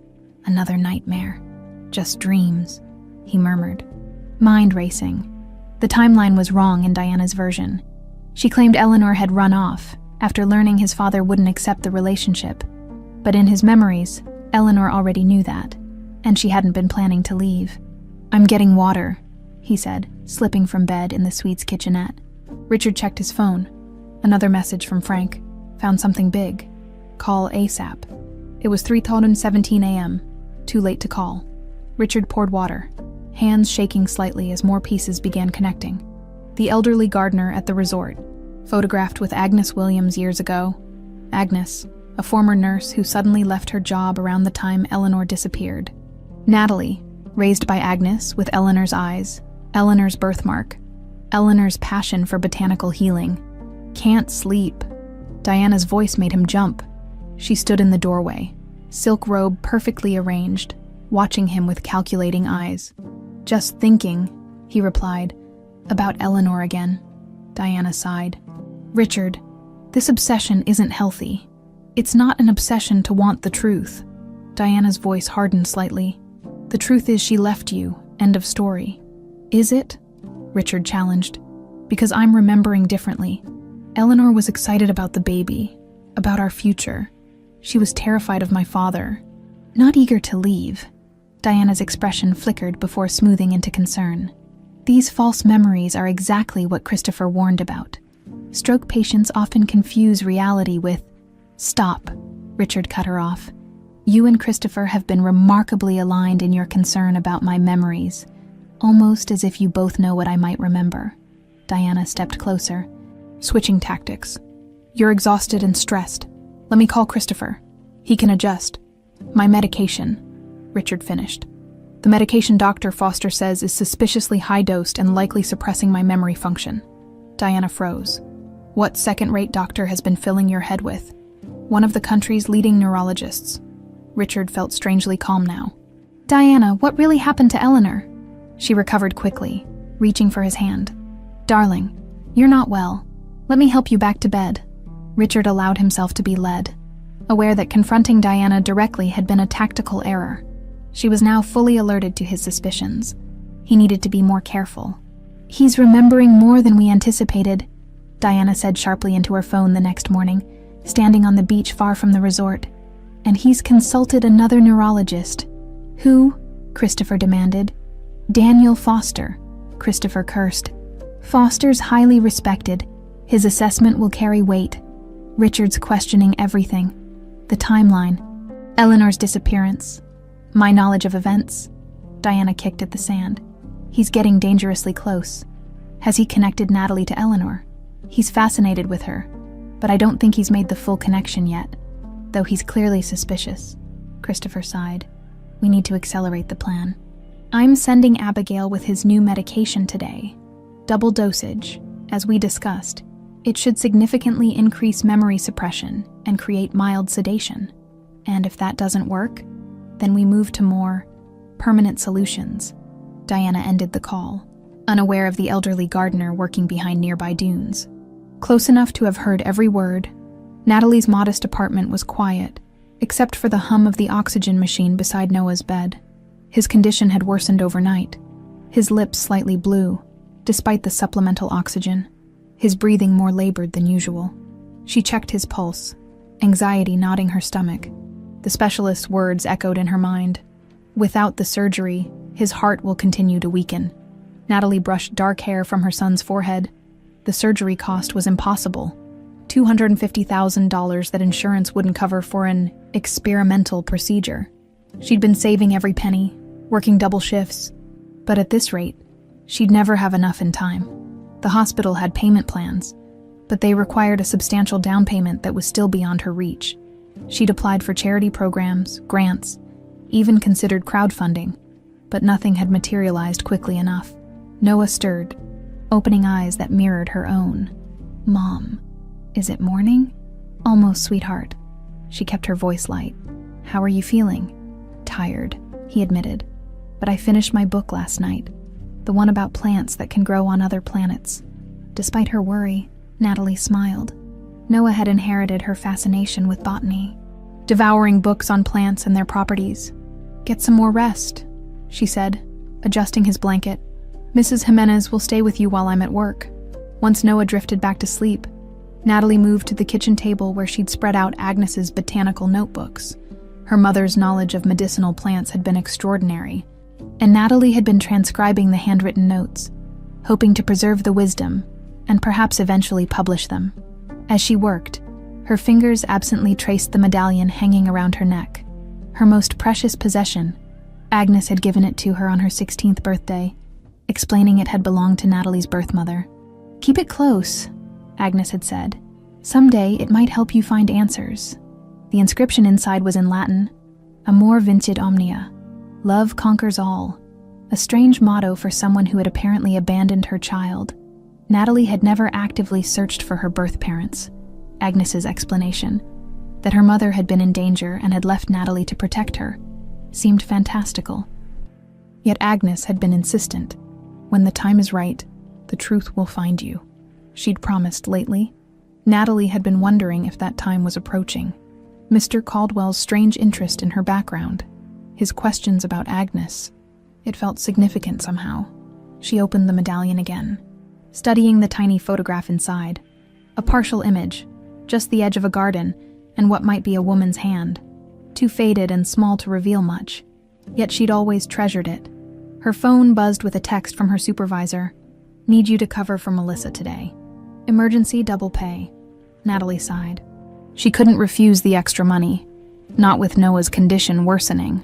"Another nightmare. Just dreams," he murmured. Mind racing. The timeline was wrong in Diana's version. She claimed Eleanor had run off after learning his father wouldn't accept the relationship. But in his memories, Eleanor already knew that, and she hadn't been planning to leave. "I'm getting water," he said, slipping from bed in the suite's kitchenette. Richard checked his phone. Another message from Frank. Found something big. Call ASAP. It was 3:17 a.m. Too late to call. Richard poured water, hands shaking slightly as more pieces began connecting. The elderly gardener at the resort, photographed with Agnes Williams years ago. Agnes, a former nurse who suddenly left her job around the time Eleanor disappeared. Natalie, raised by Agnes with Eleanor's eyes, Eleanor's birthmark, Eleanor's passion for botanical healing. "Can't sleep." Diana's voice made him jump. She stood in the doorway, silk robe perfectly arranged, watching him with calculating eyes. "Just thinking," he replied, "about Eleanor again." Diana sighed. "Richard, this obsession isn't healthy. It's not an obsession to want the truth." Diana's voice hardened slightly. "The truth is she left you, end of story." "Is it?" Richard challenged. "Because I'm remembering differently. Eleanor was excited about the baby, about our future. She was terrified of my father, not eager to leave." Diana's expression flickered before smoothing into concern. "These false memories are exactly what Christopher warned about. Stroke patients often confuse reality with..." "Stop," Richard cut her off. "You and Christopher have been remarkably aligned in your concern about my memories, almost as if you both know what I might remember." Diana stepped closer, switching tactics. "You're exhausted and stressed. Let me call Christopher. He can adjust." "My medication," Richard finished. "The medication Dr. Foster says is suspiciously high-dosed and likely suppressing my memory function." Diana froze. "What second-rate doctor has been filling your head with?" "One of the country's leading neurologists." Richard felt strangely calm now. "Diana, what really happened to Eleanor?" She recovered quickly, reaching for his hand. "Darling, you're not well. Let me help you back to bed." Richard allowed himself to be led, aware that confronting Diana directly had been a tactical error. She was now fully alerted to his suspicions. He needed to be more careful. "He's remembering more than we anticipated," Diana said sharply into her phone the next morning, standing on the beach far from the resort. "And he's consulted another neurologist." "Who?" Christopher demanded. Daniel Foster, Christopher cursed. Foster's highly respected. His assessment will carry weight. Richard's questioning everything. The timeline. Eleanor's disappearance. My knowledge of events. Diana kicked at the sand. He's getting dangerously close. Has he connected Natalie to Eleanor? He's fascinated with her, but I don't think he's made the full connection yet, though he's clearly suspicious. Christopher sighed. We need to accelerate the plan. I'm sending Abigail with his new medication today. Double dosage, as we discussed. It should significantly increase memory suppression and create mild sedation. And if that doesn't work, then we move to more permanent solutions. Diana ended the call, unaware of the elderly gardener working behind nearby dunes. Close enough to have heard every word, Natalie's modest apartment was quiet, except for the hum of the oxygen machine beside Noah's bed. His condition had worsened overnight, his lips slightly blue, despite the supplemental oxygen, his breathing more labored than usual. She checked his pulse, anxiety knotting her stomach. The specialist's words echoed in her mind. Without the surgery, his heart will continue to weaken. Natalie brushed dark hair from her son's forehead. The surgery cost was impossible. $250,000 that insurance wouldn't cover for an experimental procedure. She'd been saving every penny, working double shifts, but at this rate, she'd never have enough in time. The hospital had payment plans, but they required a substantial down payment that was still beyond her reach. She'd applied for charity programs, grants, even considered crowdfunding, but nothing had materialized quickly enough. Noah stirred, opening eyes that mirrored her own. Mom, is it morning? Almost, sweetheart. She kept her voice light. How are you feeling? Tired, he admitted. But I finished my book last night, the one about plants that can grow on other planets. Despite her worry, Natalie smiled. Noah had inherited her fascination with botany, devouring books on plants and their properties. Get some more rest, she said, adjusting his blanket. Mrs. Jimenez will stay with you while I'm at work. Once Noah drifted back to sleep, Natalie moved to the kitchen table where she'd spread out Agnes's botanical notebooks. Her mother's knowledge of medicinal plants had been extraordinary, and Natalie had been transcribing the handwritten notes, hoping to preserve the wisdom and perhaps eventually publish them. As she worked, her fingers absently traced the medallion hanging around her neck. Her most precious possession. Agnes had given it to her on her 16th birthday, explaining it had belonged to Natalie's birth mother. Keep it close, Agnes had said. Someday it might help you find answers. The inscription inside was in Latin, Amor vincit omnia, love conquers all, a strange motto for someone who had apparently abandoned her child. Natalie had never actively searched for her birth parents. Agnes's explanation, that her mother had been in danger and had left Natalie to protect her, seemed fantastical. Yet Agnes had been insistent. When the time is right, the truth will find you, she'd promised lately. Natalie had been wondering if that time was approaching. Mr. Caldwell's strange interest in her background, his questions about Agnes, it felt significant somehow. She opened the medallion again, studying the tiny photograph inside. A partial image, just the edge of a garden and what might be a woman's hand. Too faded and small to reveal much, yet she'd always treasured it. Her phone buzzed with a text from her supervisor. Need you to cover for Melissa today. Emergency double pay. Natalie sighed. She couldn't refuse the extra money, not with Noah's condition worsening.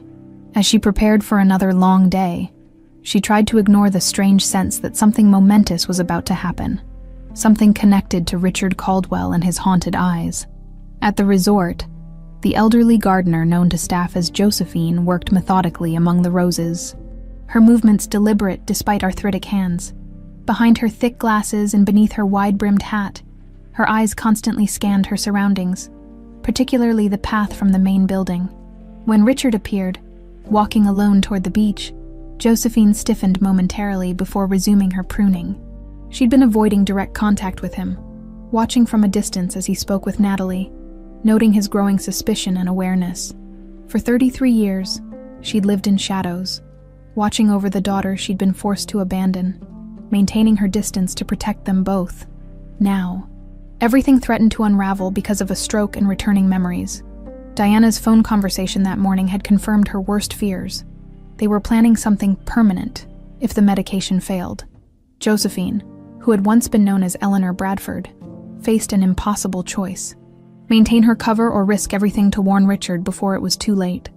As she prepared for another long day, she tried to ignore the strange sense that something momentous was about to happen, something connected to Richard Caldwell and his haunted eyes. At the resort, the elderly gardener known to staff as Josephine worked methodically among the roses, her movements deliberate despite arthritic hands. Behind her thick glasses and beneath her wide-brimmed hat, her eyes constantly scanned her surroundings, particularly the path from the main building. When Richard appeared, walking alone toward the beach, Josephine stiffened momentarily before resuming her pruning. She'd been avoiding direct contact with him, watching from a distance as he spoke with Natalie, noting his growing suspicion and awareness. For 33 years, she'd lived in shadows, watching over the daughter she'd been forced to abandon, maintaining her distance to protect them both. Now, everything threatened to unravel because of a stroke and returning memories. Diana's phone conversation that morning had confirmed her worst fears. They were planning something permanent if the medication failed. Josephine, who had once been known as Eleanor Bradford, faced an impossible choice. Maintain her cover or risk everything to warn Richard before it was too late.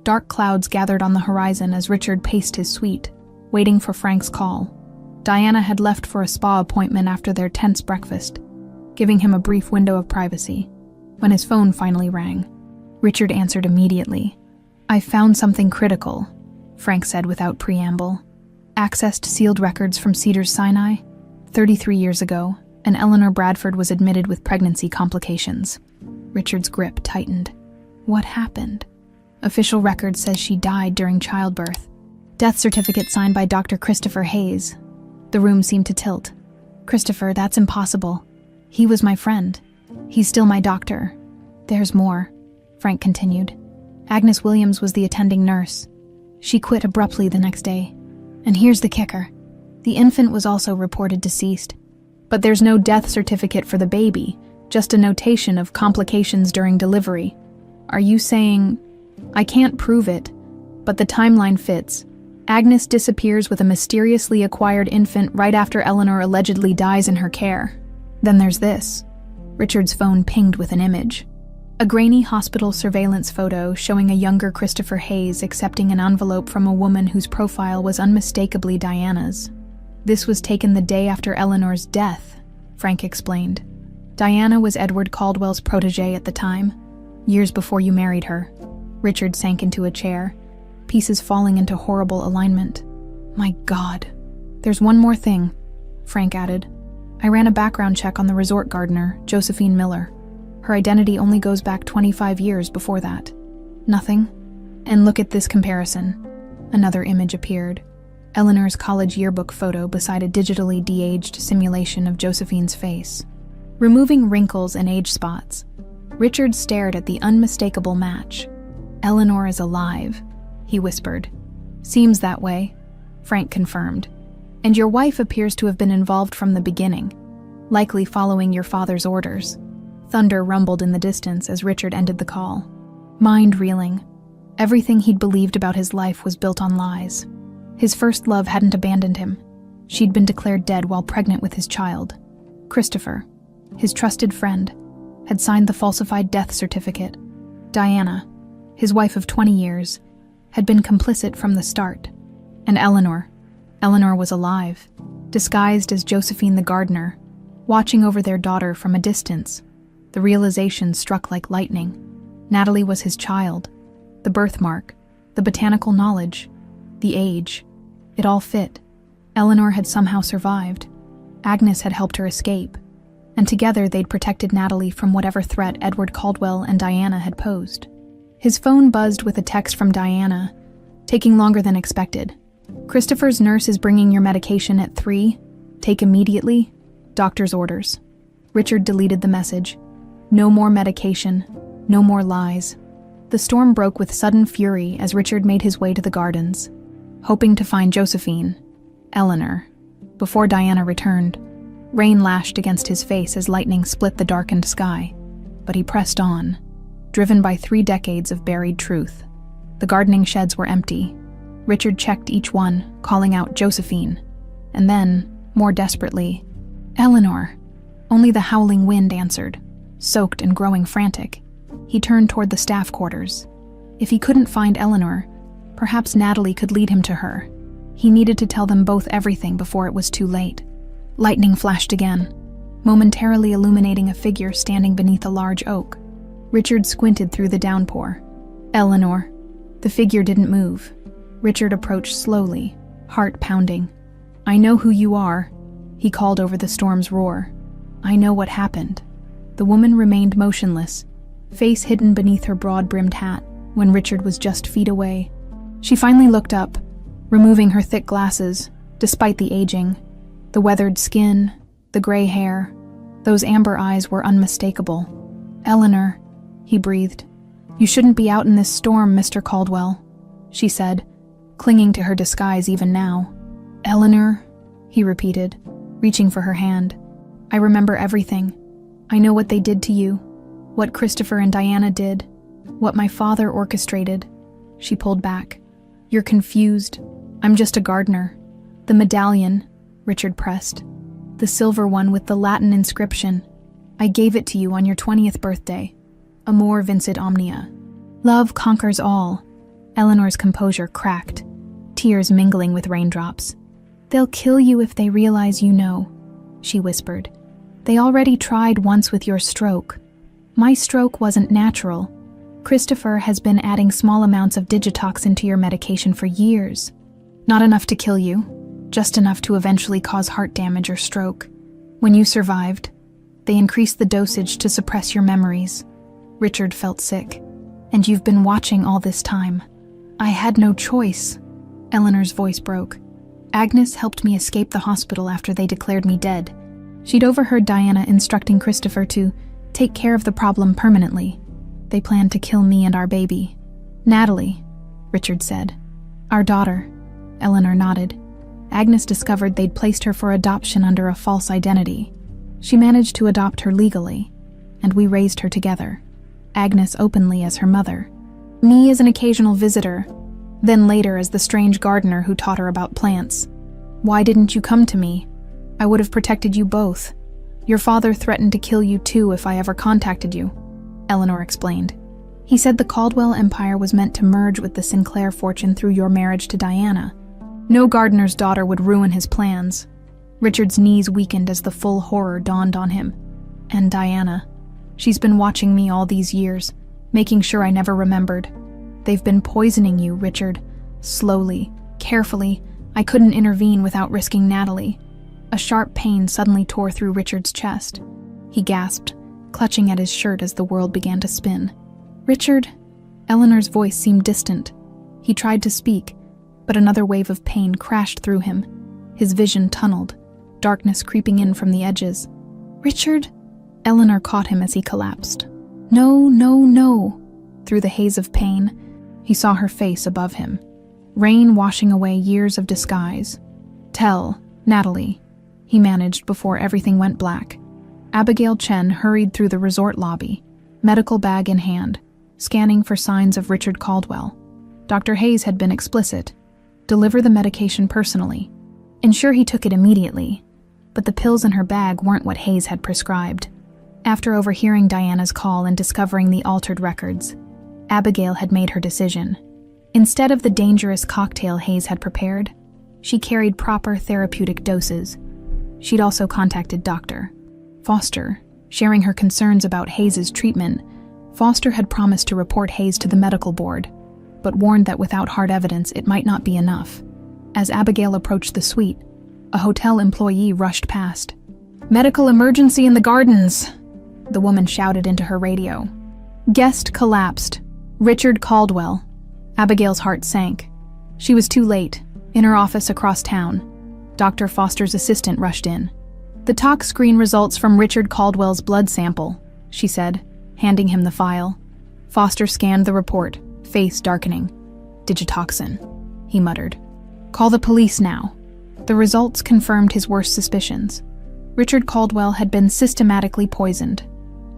Dark clouds gathered on the horizon as Richard paced his suite, waiting for Frank's call. Diana had left for a spa appointment after their tense breakfast, giving him a brief window of privacy. When his phone finally rang, Richard answered immediately. "I found something critical," Frank said without preamble. "Accessed sealed records from Cedars-Sinai. 33 years ago, and Eleanor Bradford was admitted with pregnancy complications." Richard's grip tightened. What happened? Official record says she died during childbirth. Death certificate signed by Dr. Christopher Hayes. The room seemed to tilt. "Christopher, that's impossible. He was my friend. He's still my doctor." "There's more," Frank continued. "Agnes Williams was the attending nurse. She quit abruptly the next day. And here's the kicker. The infant was also reported deceased. But there's no death certificate for the baby, just a notation of complications during delivery. Are you saying..." "I can't prove it, but the timeline fits. Agnes disappears with a mysteriously acquired infant right after Eleanor allegedly dies in her care. Then there's this." Richard's phone pinged with an image. A grainy hospital surveillance photo showing a younger Christopher Hayes accepting an envelope from a woman whose profile was unmistakably Diana's. "This was taken the day after Eleanor's death," Frank explained. "Diana was Edward Caldwell's protégé at the time, years before you married her." Richard sank into a chair, pieces falling into horrible alignment. "My God." "There's one more thing," Frank added. "I ran a background check on the resort gardener, Josephine Miller. Her identity only goes back 25 years before that." "Nothing?" "And look at this comparison." Another image appeared. Eleanor's college yearbook photo beside a digitally de-aged simulation of Josephine's face. Removing wrinkles and age spots, Richard stared at the unmistakable match. "Eleanor is alive," he whispered. "Seems that way," Frank confirmed. "And your wife appears to have been involved from the beginning, likely following your father's orders." Thunder rumbled in the distance as Richard ended the call. Mind reeling. Everything he'd believed about his life was built on lies. His first love hadn't abandoned him. She'd been declared dead while pregnant with his child. Christopher, his trusted friend, had signed the falsified death certificate. Diana, his wife of 20 years, had been complicit from the start. And Eleanor was alive, disguised as Josephine the gardener, watching over their daughter from a distance. The realization struck like lightning. Natalie was his child. The birthmark, the botanical knowledge, the age. It all fit. Eleanor had somehow survived. Agnes had helped her escape. And together they'd protected Natalie from whatever threat Edward Caldwell and Diana had posed. His phone buzzed with a text from Diana, taking longer than expected. "Christopher's nurse is bringing your medication at 3. Take immediately. Doctor's orders." Richard deleted the message. No more medication, no more lies. The storm broke with sudden fury as Richard made his way to the gardens, hoping to find Josephine, Eleanor, before Diana returned. Rain lashed against his face as lightning split the darkened sky, but he pressed on, driven by 3 decades of buried truth. The gardening sheds were empty. Richard checked each one, calling out Josephine, and then, more desperately, "Eleanor." Only the howling wind answered, soaked and growing frantic. He turned toward the staff quarters. If he couldn't find Eleanor, perhaps Natalie could lead him to her. He needed to tell them both everything before it was too late. Lightning flashed again, momentarily illuminating a figure standing beneath a large oak. Richard squinted through the downpour. "Eleanor." The figure didn't move. Richard approached slowly, heart pounding. "I know who you are," he called over the storm's roar. "I know what happened." The woman remained motionless, face hidden beneath her broad-brimmed hat, when Richard was just feet away. She finally looked up, removing her thick glasses, despite the aging. The weathered skin, the gray hair, those amber eyes were unmistakable. "Eleanor," he breathed. "You shouldn't be out in this storm, Mr. Caldwell," she said, clinging to her disguise even now. "Eleanor," he repeated, reaching for her hand. "I remember everything. I know what they did to you, what Christopher and Diana did, what my father orchestrated." She pulled back. You're confused. I'm just a gardener. The medallion, Richard pressed. The silver one with the Latin inscription. I gave it to you on your 20th birthday. Amor vincit omnia. Love conquers all. Eleanor's composure cracked, tears mingling with raindrops. They'll kill you if they realize you know, she whispered. They already tried once with your stroke. My stroke wasn't natural. Christopher has been adding small amounts of digitox into your medication for years. Not enough to kill you, just enough to eventually cause heart damage or stroke. When you survived, they increased the dosage to suppress your memories. Richard felt sick. And you've been watching all this time. I had no choice. Eleanor's voice broke. Agnes helped me escape the hospital after they declared me dead. She'd overheard Diana instructing Christopher to take care of the problem permanently. They planned to kill me and our baby. Natalie, Richard said. Our daughter. Eleanor nodded. Agnes discovered they'd placed her for adoption under a false identity. She managed to adopt her legally, and we raised her together. Agnes openly as her mother. Me as an occasional visitor, then later as the strange gardener who taught her about plants. Why didn't you come to me? I would have protected you both. Your father threatened to kill you too if I ever contacted you, Eleanor explained. He said the Caldwell empire was meant to merge with the Sinclair fortune through your marriage to Diana. No gardener's daughter would ruin his plans. Richard's knees weakened as the full horror dawned on him. And Diana. She's been watching me all these years, making sure I never remembered. They've been poisoning you, Richard. Slowly, carefully. I couldn't intervene without risking Natalie. A sharp pain suddenly tore through Richard's chest. He gasped, clutching at his shirt as the world began to spin. Richard? Eleanor's voice seemed distant. He tried to speak, but another wave of pain crashed through him. His vision tunneled, darkness creeping in from the edges. Richard? Eleanor caught him as he collapsed. No, no, no. Through the haze of pain, he saw her face above him. Rain washing away years of disguise. Tell, Natalie, he managed before everything went black. Abigail Chen hurried through the resort lobby, medical bag in hand, scanning for signs of Richard Caldwell. Dr. Hayes had been explicit. Deliver the medication personally. Ensure he took it immediately. But the pills in her bag weren't what Hayes had prescribed. After overhearing Diana's call and discovering the altered records, Abigail had made her decision. Instead of the dangerous cocktail Hayes had prepared, she carried proper therapeutic doses. She'd also contacted Dr. Foster, sharing her concerns about Hayes's treatment. Foster had promised to report Hayes to the medical board, but warned that without hard evidence it might not be enough. As Abigail approached the suite, a hotel employee rushed past. Medical emergency in the gardens, the woman shouted into her radio. Guest collapsed. Richard Caldwell. Abigail's heart sank. She was too late. In her office across town, Dr. Foster's assistant rushed in. The tox screen results from Richard Caldwell's blood sample, she said, handing him the file. Foster scanned the report, face darkening. Digitoxin, he muttered. Call the police now. The results confirmed his worst suspicions. Richard Caldwell had been systematically poisoned.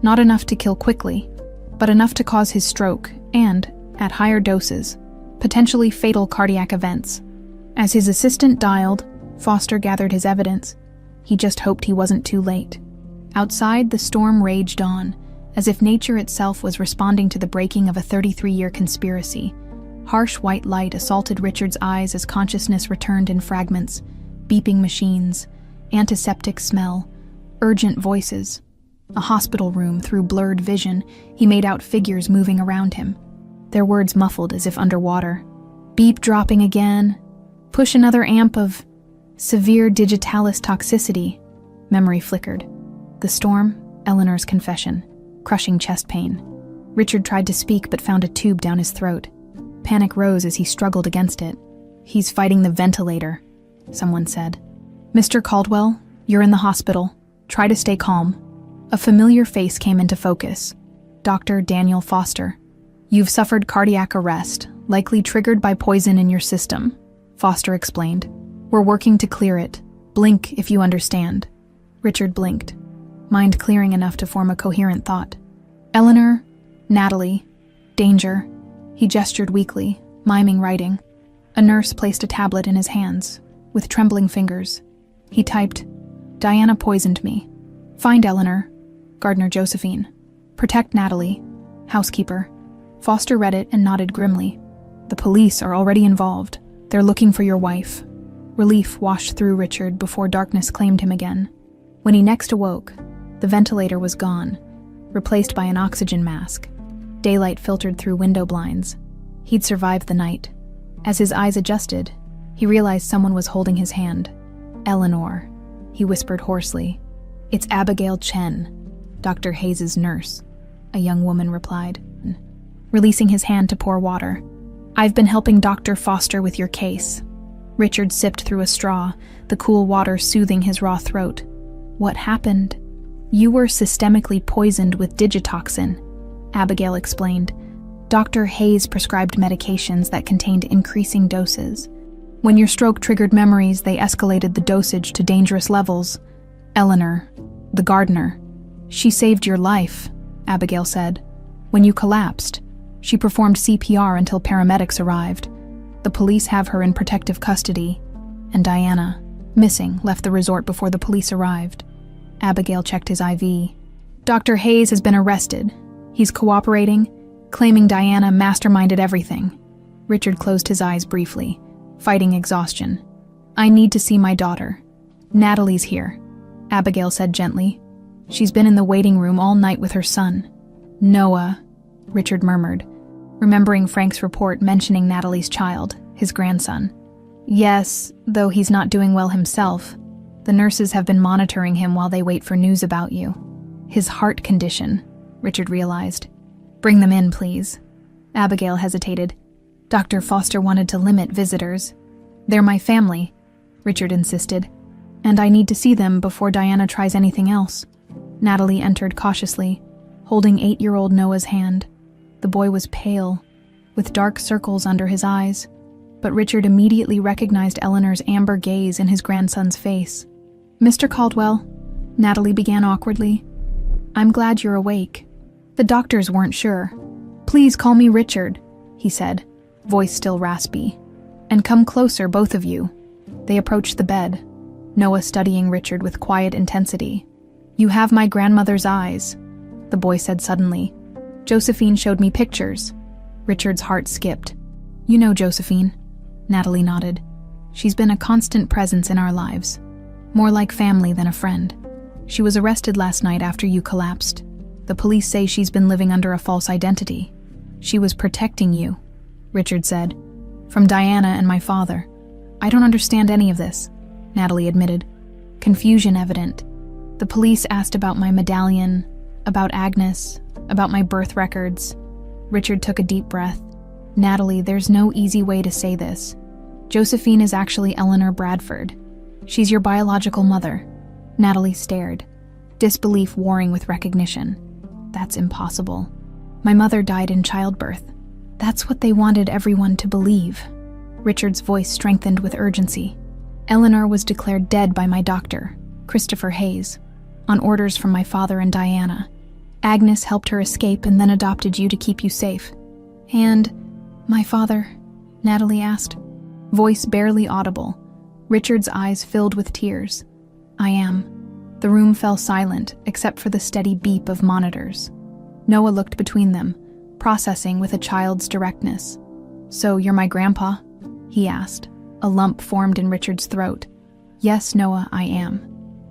Not enough to kill quickly, but enough to cause his stroke and, at higher doses, potentially fatal cardiac events. As his assistant dialed, Foster gathered his evidence. He just hoped he wasn't too late. Outside, the storm raged on, as if nature itself was responding to the breaking of a 33-year conspiracy. Harsh white light assaulted Richard's eyes as consciousness returned in fragments. Beeping machines, antiseptic smell, urgent voices. A hospital room through blurred vision, he made out figures moving around him. Their words muffled as if underwater. Beep dropping again. Push another amp of severe digitalis toxicity. Memory flickered. The storm, Eleanor's confession. Crushing chest pain. Richard tried to speak but found a tube down his throat. Panic rose as he struggled against it. He's fighting the ventilator, someone said. Mr. Caldwell, you're in the hospital. Try to stay calm. A familiar face came into focus. Dr. Daniel Foster. You've suffered cardiac arrest, likely triggered by poison in your system, Foster explained. We're working to clear it. Blink if you understand. Richard blinked, mind clearing enough to form a coherent thought. Eleanor, Natalie, danger. He gestured weakly, miming writing. A nurse placed a tablet in his hands, with trembling fingers. He typed, "Diana poisoned me. Find Eleanor, gardener Josephine. Protect Natalie, housekeeper." Foster read it and nodded grimly. "The police are already involved. They're looking for your wife." Relief washed through Richard before darkness claimed him again. When he next awoke, the ventilator was gone, replaced by an oxygen mask. Daylight filtered through window blinds. He'd survived the night. As his eyes adjusted, he realized someone was holding his hand. "Eleanor," he whispered hoarsely. "It's Abigail Chen, Dr. Hayes's nurse," a young woman replied, releasing his hand to pour water. "I've been helping Dr. Foster with your case." Richard sipped through a straw, the cool water soothing his raw throat. "What happened?" "You were systemically poisoned with digitoxin," Abigail explained. "Dr. Hayes prescribed medications that contained increasing doses. When your stroke triggered memories, they escalated the dosage to dangerous levels. Eleanor, the gardener, she saved your life," Abigail said. "When you collapsed, she performed CPR until paramedics arrived. The police have her in protective custody, and Diana, missing, left the resort before the police arrived." Abigail checked his IV. "Dr. Hayes has been arrested. He's cooperating, claiming Diana masterminded everything." Richard closed his eyes briefly, fighting exhaustion. "I need to see my daughter. Natalie's here," Abigail said gently. "She's been in the waiting room all night with her son." "Noah," Richard murmured, remembering Frank's report mentioning Natalie's child, his grandson. "Yes, though he's not doing well himself. The nurses have been monitoring him while they wait for news about you." "His heart condition," Richard realized. "Bring them in, please." Abigail hesitated. "Dr. Foster wanted to limit visitors." "They're my family," Richard insisted, "and I need to see them before Diana tries anything else." Natalie entered cautiously, holding 8-year-old Noah's hand. The boy was pale, with dark circles under his eyes, but Richard immediately recognized Eleanor's amber gaze in his grandson's face. "Mr. Caldwell," Natalie began awkwardly, "I'm glad you're awake. The doctors weren't sure. Please call me Richard," he said, voice still raspy. "And come closer, both of you." They approached the bed, Noah studying Richard with quiet intensity. "You have my grandmother's eyes," the boy said suddenly. "Josephine showed me pictures." Richard's heart skipped. "You know Josephine," Natalie nodded. "She's been a constant presence in our lives, more like family than a friend. She was arrested last night after you collapsed. The police say she's been living under a false identity. She was protecting you," Richard said, "from Diana and my father." "I don't understand any of this," Natalie admitted, confusion evident. "The police asked about my medallion, about Agnes, about my birth records." Richard took a deep breath. "Natalie, there's no easy way to say this. Josephine is actually Eleanor Bradford. She's your biological mother." Natalie stared, disbelief warring with recognition. "That's impossible. My mother died in childbirth. That's what they wanted everyone to believe." Richard's voice strengthened with urgency. "Eleanor was declared dead by my doctor, Christopher Hayes, on orders from my father and Diana. Agnes helped her escape and then adopted you to keep you safe." "And my father?" Natalie asked, voice barely audible. Richard's eyes filled with tears. "I am." The room fell silent, except for the steady beep of monitors. Noah looked between them, processing with a child's directness. "So you're my grandpa?" he asked. A lump formed in Richard's throat. "Yes, Noah, I am."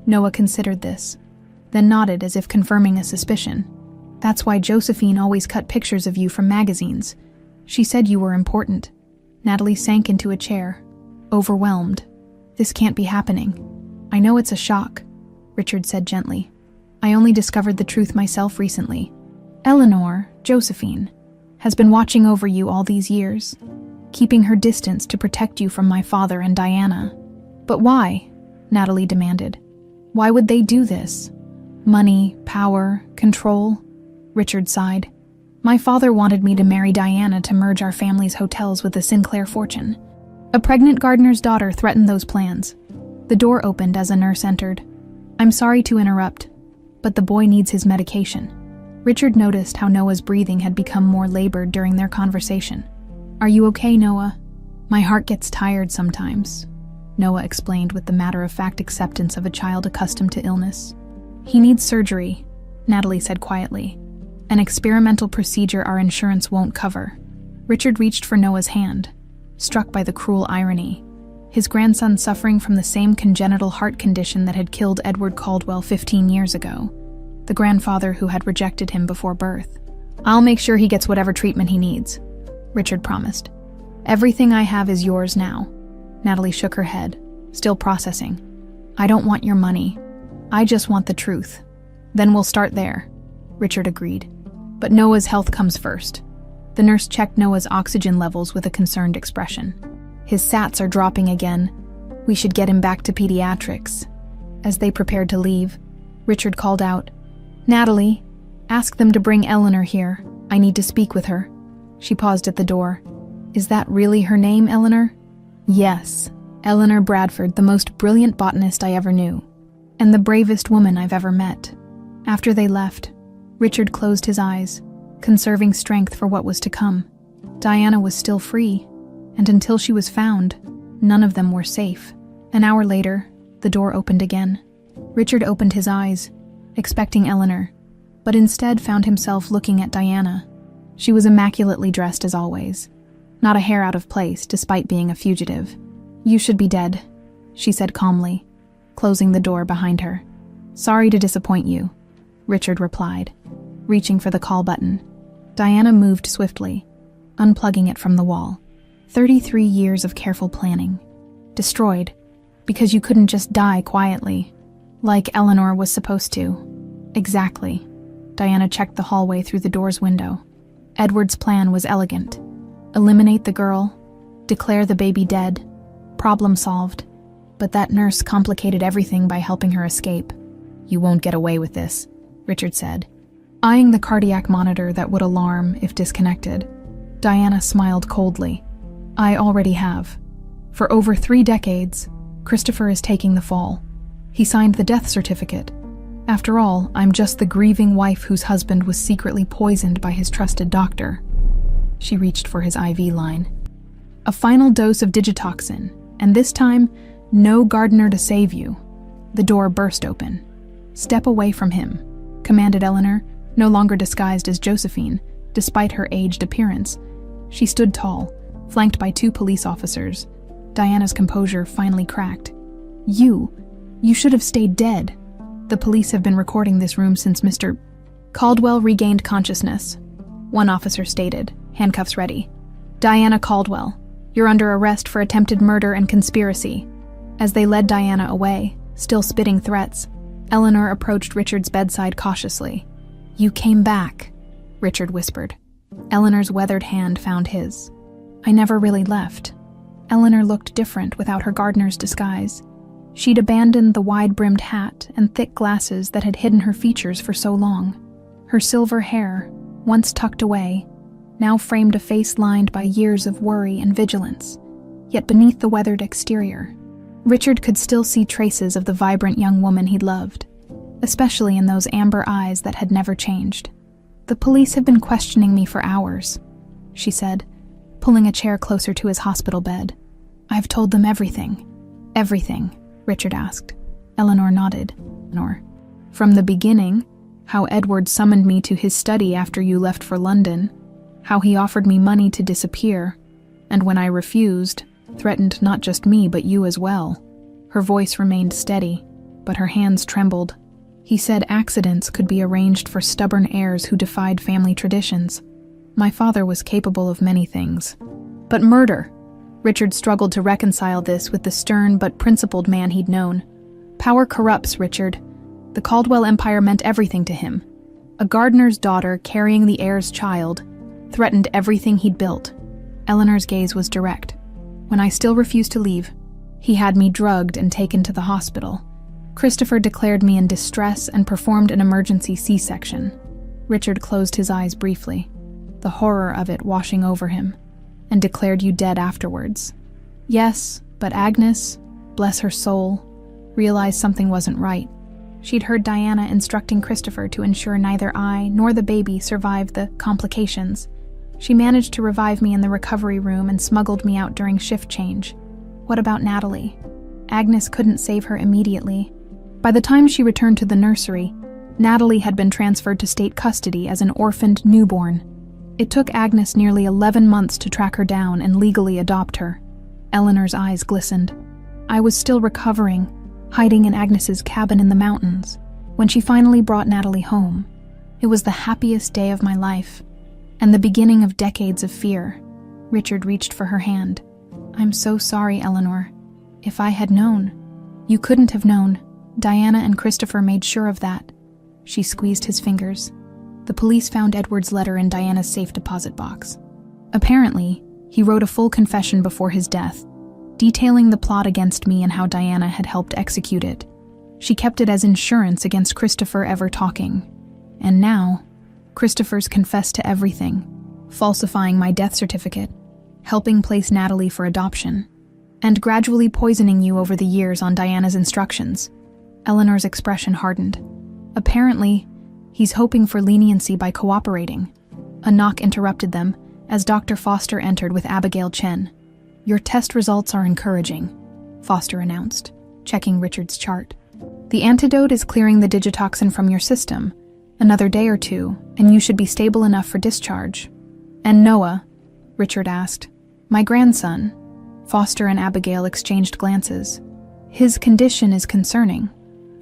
Noah considered this, then nodded as if confirming a suspicion. "That's why Josephine always cut pictures of you from magazines. She said you were important." Natalie sank into a chair, overwhelmed. "This can't be happening." "I know it's a shock," Richard said gently. "I only discovered the truth myself recently. Eleanor, Josephine, has been watching over you all these years, keeping her distance to protect you from my father and Diana." "But why?" Natalie demanded. "Why would they do this? Money, power, control?" Richard sighed. "My father wanted me to marry Diana to merge our family's hotels with the Sinclair fortune. A pregnant gardener's daughter threatened those plans." The door opened as a nurse entered. "I'm sorry to interrupt, but the boy needs his medication." Richard noticed how Noah's breathing had become more labored during their conversation. "Are you okay, Noah?" My heart gets tired sometimes, Noah explained with the matter-of-fact acceptance of a child accustomed to illness. He needs surgery, Natalie said quietly. An experimental procedure our insurance won't cover. Richard reached for Noah's hand, struck by the cruel irony. His grandson suffering from the same congenital heart condition that had killed Edward Caldwell 15 years ago, the grandfather who had rejected him before birth. I'll make sure he gets whatever treatment he needs, Richard promised. Everything I have is yours now. Natalie shook her head, still processing. I don't want your money. I just want the truth. Then we'll start there, Richard agreed. But Noah's health comes first. The nurse checked Noah's oxygen levels with a concerned expression. His SATs are dropping again. We should get him back to pediatrics. As they prepared to leave, Richard called out, Natalie, ask them to bring Eleanor here. I need to speak with her. She paused at the door. Is that really her name, Eleanor? Yes, Eleanor Bradford, the most brilliant botanist I ever knew, and the bravest woman I've ever met. After they left, Richard closed his eyes, conserving strength for what was to come. Diana was still free, and until she was found, none of them were safe. An hour later, the door opened again. Richard opened his eyes, expecting Eleanor, but instead found himself looking at Diana. She was immaculately dressed as always, not a hair out of place despite being a fugitive. You should be dead, she said calmly, closing the door behind her. Sorry to disappoint you, Richard replied, reaching for the call button. Diana moved swiftly, unplugging it from the wall. 33 years of careful planning. Destroyed, because you couldn't just die quietly, like Eleanor was supposed to. Exactly. Diana checked the hallway through the door's window. Edward's plan was elegant. Eliminate the girl, declare the baby dead, problem solved. But that nurse complicated everything by helping her escape. You won't get away with this, Richard said, eyeing the cardiac monitor that would alarm if disconnected. Diana smiled coldly. I already have. For over 3 decades, Christopher is taking the fall. He signed the death certificate. After all, I'm just the grieving wife whose husband was secretly poisoned by his trusted doctor. She reached for his IV line. A final dose of digitoxin, and this time, no gardener to save you. The door burst open. Step away from him, commanded Eleanor, no longer disguised as Josephine, despite her aged appearance. She stood tall, flanked by 2 police officers. Diana's composure finally cracked. You should have stayed dead. The police have been recording this room since Mr. Caldwell regained consciousness, one officer stated, handcuffs ready. Diana Caldwell, you're under arrest for attempted murder and conspiracy. As they led Diana away, still spitting threats, Eleanor approached Richard's bedside cautiously. You came back, Richard whispered. Eleanor's weathered hand found his. I never really left. Eleanor looked different without her gardener's disguise. She'd abandoned the wide-brimmed hat and thick glasses that had hidden her features for so long. Her silver hair, once tucked away, now framed a face lined by years of worry and vigilance. Yet beneath the weathered exterior, Richard could still see traces of the vibrant young woman he'd loved, especially in those amber eyes that had never changed. The police have been questioning me for hours, she said, pulling a chair closer to his hospital bed. I've told them everything. Everything, Richard asked. Eleanor nodded. From the beginning, how Edward summoned me to his study after you left for London, how he offered me money to disappear, and when I refused, threatened not just me but you as well. Her voice remained steady, but her hands trembled. He said accidents could be arranged for stubborn heirs who defied family traditions. My father was capable of many things. But murder! Richard struggled to reconcile this with the stern but principled man he'd known. Power corrupts, Richard. The Caldwell Empire meant everything to him. A gardener's daughter carrying the heir's child threatened everything he'd built. Eleanor's gaze was direct. When I still refused to leave, he had me drugged and taken to the hospital. Christopher declared me in distress and performed an emergency C-section. Richard closed his eyes briefly, the horror of it washing over him, and declared you dead afterwards. Yes, but Agnes, bless her soul, realized something wasn't right. She'd heard Diana instructing Christopher to ensure neither I nor the baby survived the complications. She managed to revive me in the recovery room and smuggled me out during shift change. What about Natalie? Agnes couldn't save her immediately. By the time she returned to the nursery, Natalie had been transferred to state custody as an orphaned newborn. It took Agnes nearly 11 months to track her down and legally adopt her. Eleanor's eyes glistened. I was still recovering, hiding in Agnes's cabin in the mountains, when she finally brought Natalie home. It was the happiest day of my life, and the beginning of decades of fear. Richard reached for her hand. I'm so sorry, Eleanor. If I had known. You couldn't have known. Diana and Christopher made sure of that. She squeezed his fingers. The police found Edward's letter in Diana's safe deposit box. Apparently, he wrote a full confession before his death, detailing the plot against me and how Diana had helped execute it. She kept it as insurance against Christopher ever talking. And now, Christopher's confessed to everything, falsifying my death certificate, helping place Natalie for adoption, and gradually poisoning you over the years on Diana's instructions. Eleanor's expression hardened. Apparently, he's hoping for leniency by cooperating. A knock interrupted them as Dr. Foster entered with Abigail Chen. Your test results are encouraging, Foster announced, checking Richard's chart. The antidote is clearing the digitoxin from your system. Another day or two, and you should be stable enough for discharge. And Noah? Richard asked. My grandson. Foster and Abigail exchanged glances. His condition is concerning,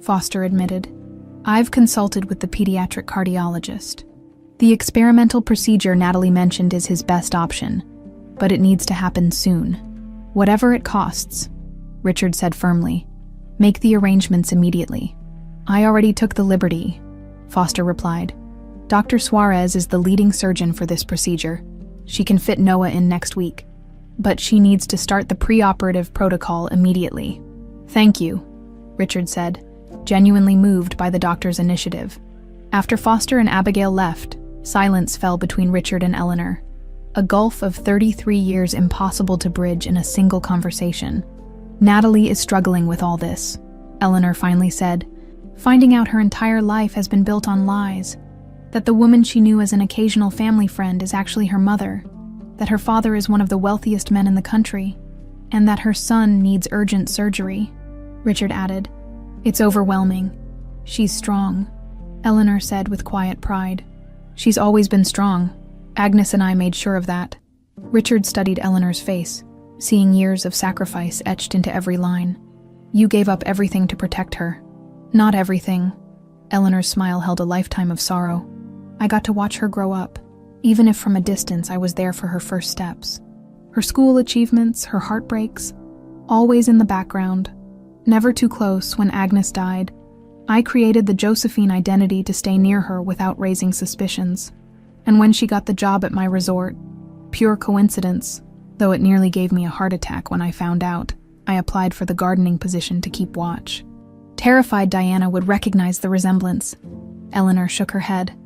Foster admitted. I've consulted with the pediatric cardiologist. The experimental procedure Natalie mentioned is his best option, but it needs to happen soon. Whatever it costs, Richard said firmly. Make the arrangements immediately. I already took the liberty, Foster replied. Dr. Suarez is the leading surgeon for this procedure. She can fit Noah in next week, but she needs to start the preoperative protocol immediately. Thank you, Richard said, genuinely moved by the doctor's initiative. After Foster and Abigail left, silence fell between Richard and Eleanor. A gulf of 33 years impossible to bridge in a single conversation. Natalie is struggling with all this, Eleanor finally said, finding out her entire life has been built on lies, that the woman she knew as an occasional family friend is actually her mother, that her father is one of the wealthiest men in the country, and that her son needs urgent surgery. Richard added, It's overwhelming. She's strong, Eleanor said with quiet pride. She's always been strong. Agnes and I made sure of that. Richard studied Eleanor's face, seeing years of sacrifice etched into every line. You gave up everything to protect her. Not everything. Eleanor's smile held a lifetime of sorrow. I got to watch her grow up. Even if from a distance, I was there for her first steps. Her school achievements, her heartbreaks, always in the background. Never too close when Agnes died. I created the Josephine identity to stay near her without raising suspicions. And when she got the job at my resort, pure coincidence, though it nearly gave me a heart attack when I found out, I applied for the gardening position to keep watch. Terrified Diana would recognize the resemblance. Eleanor shook her head.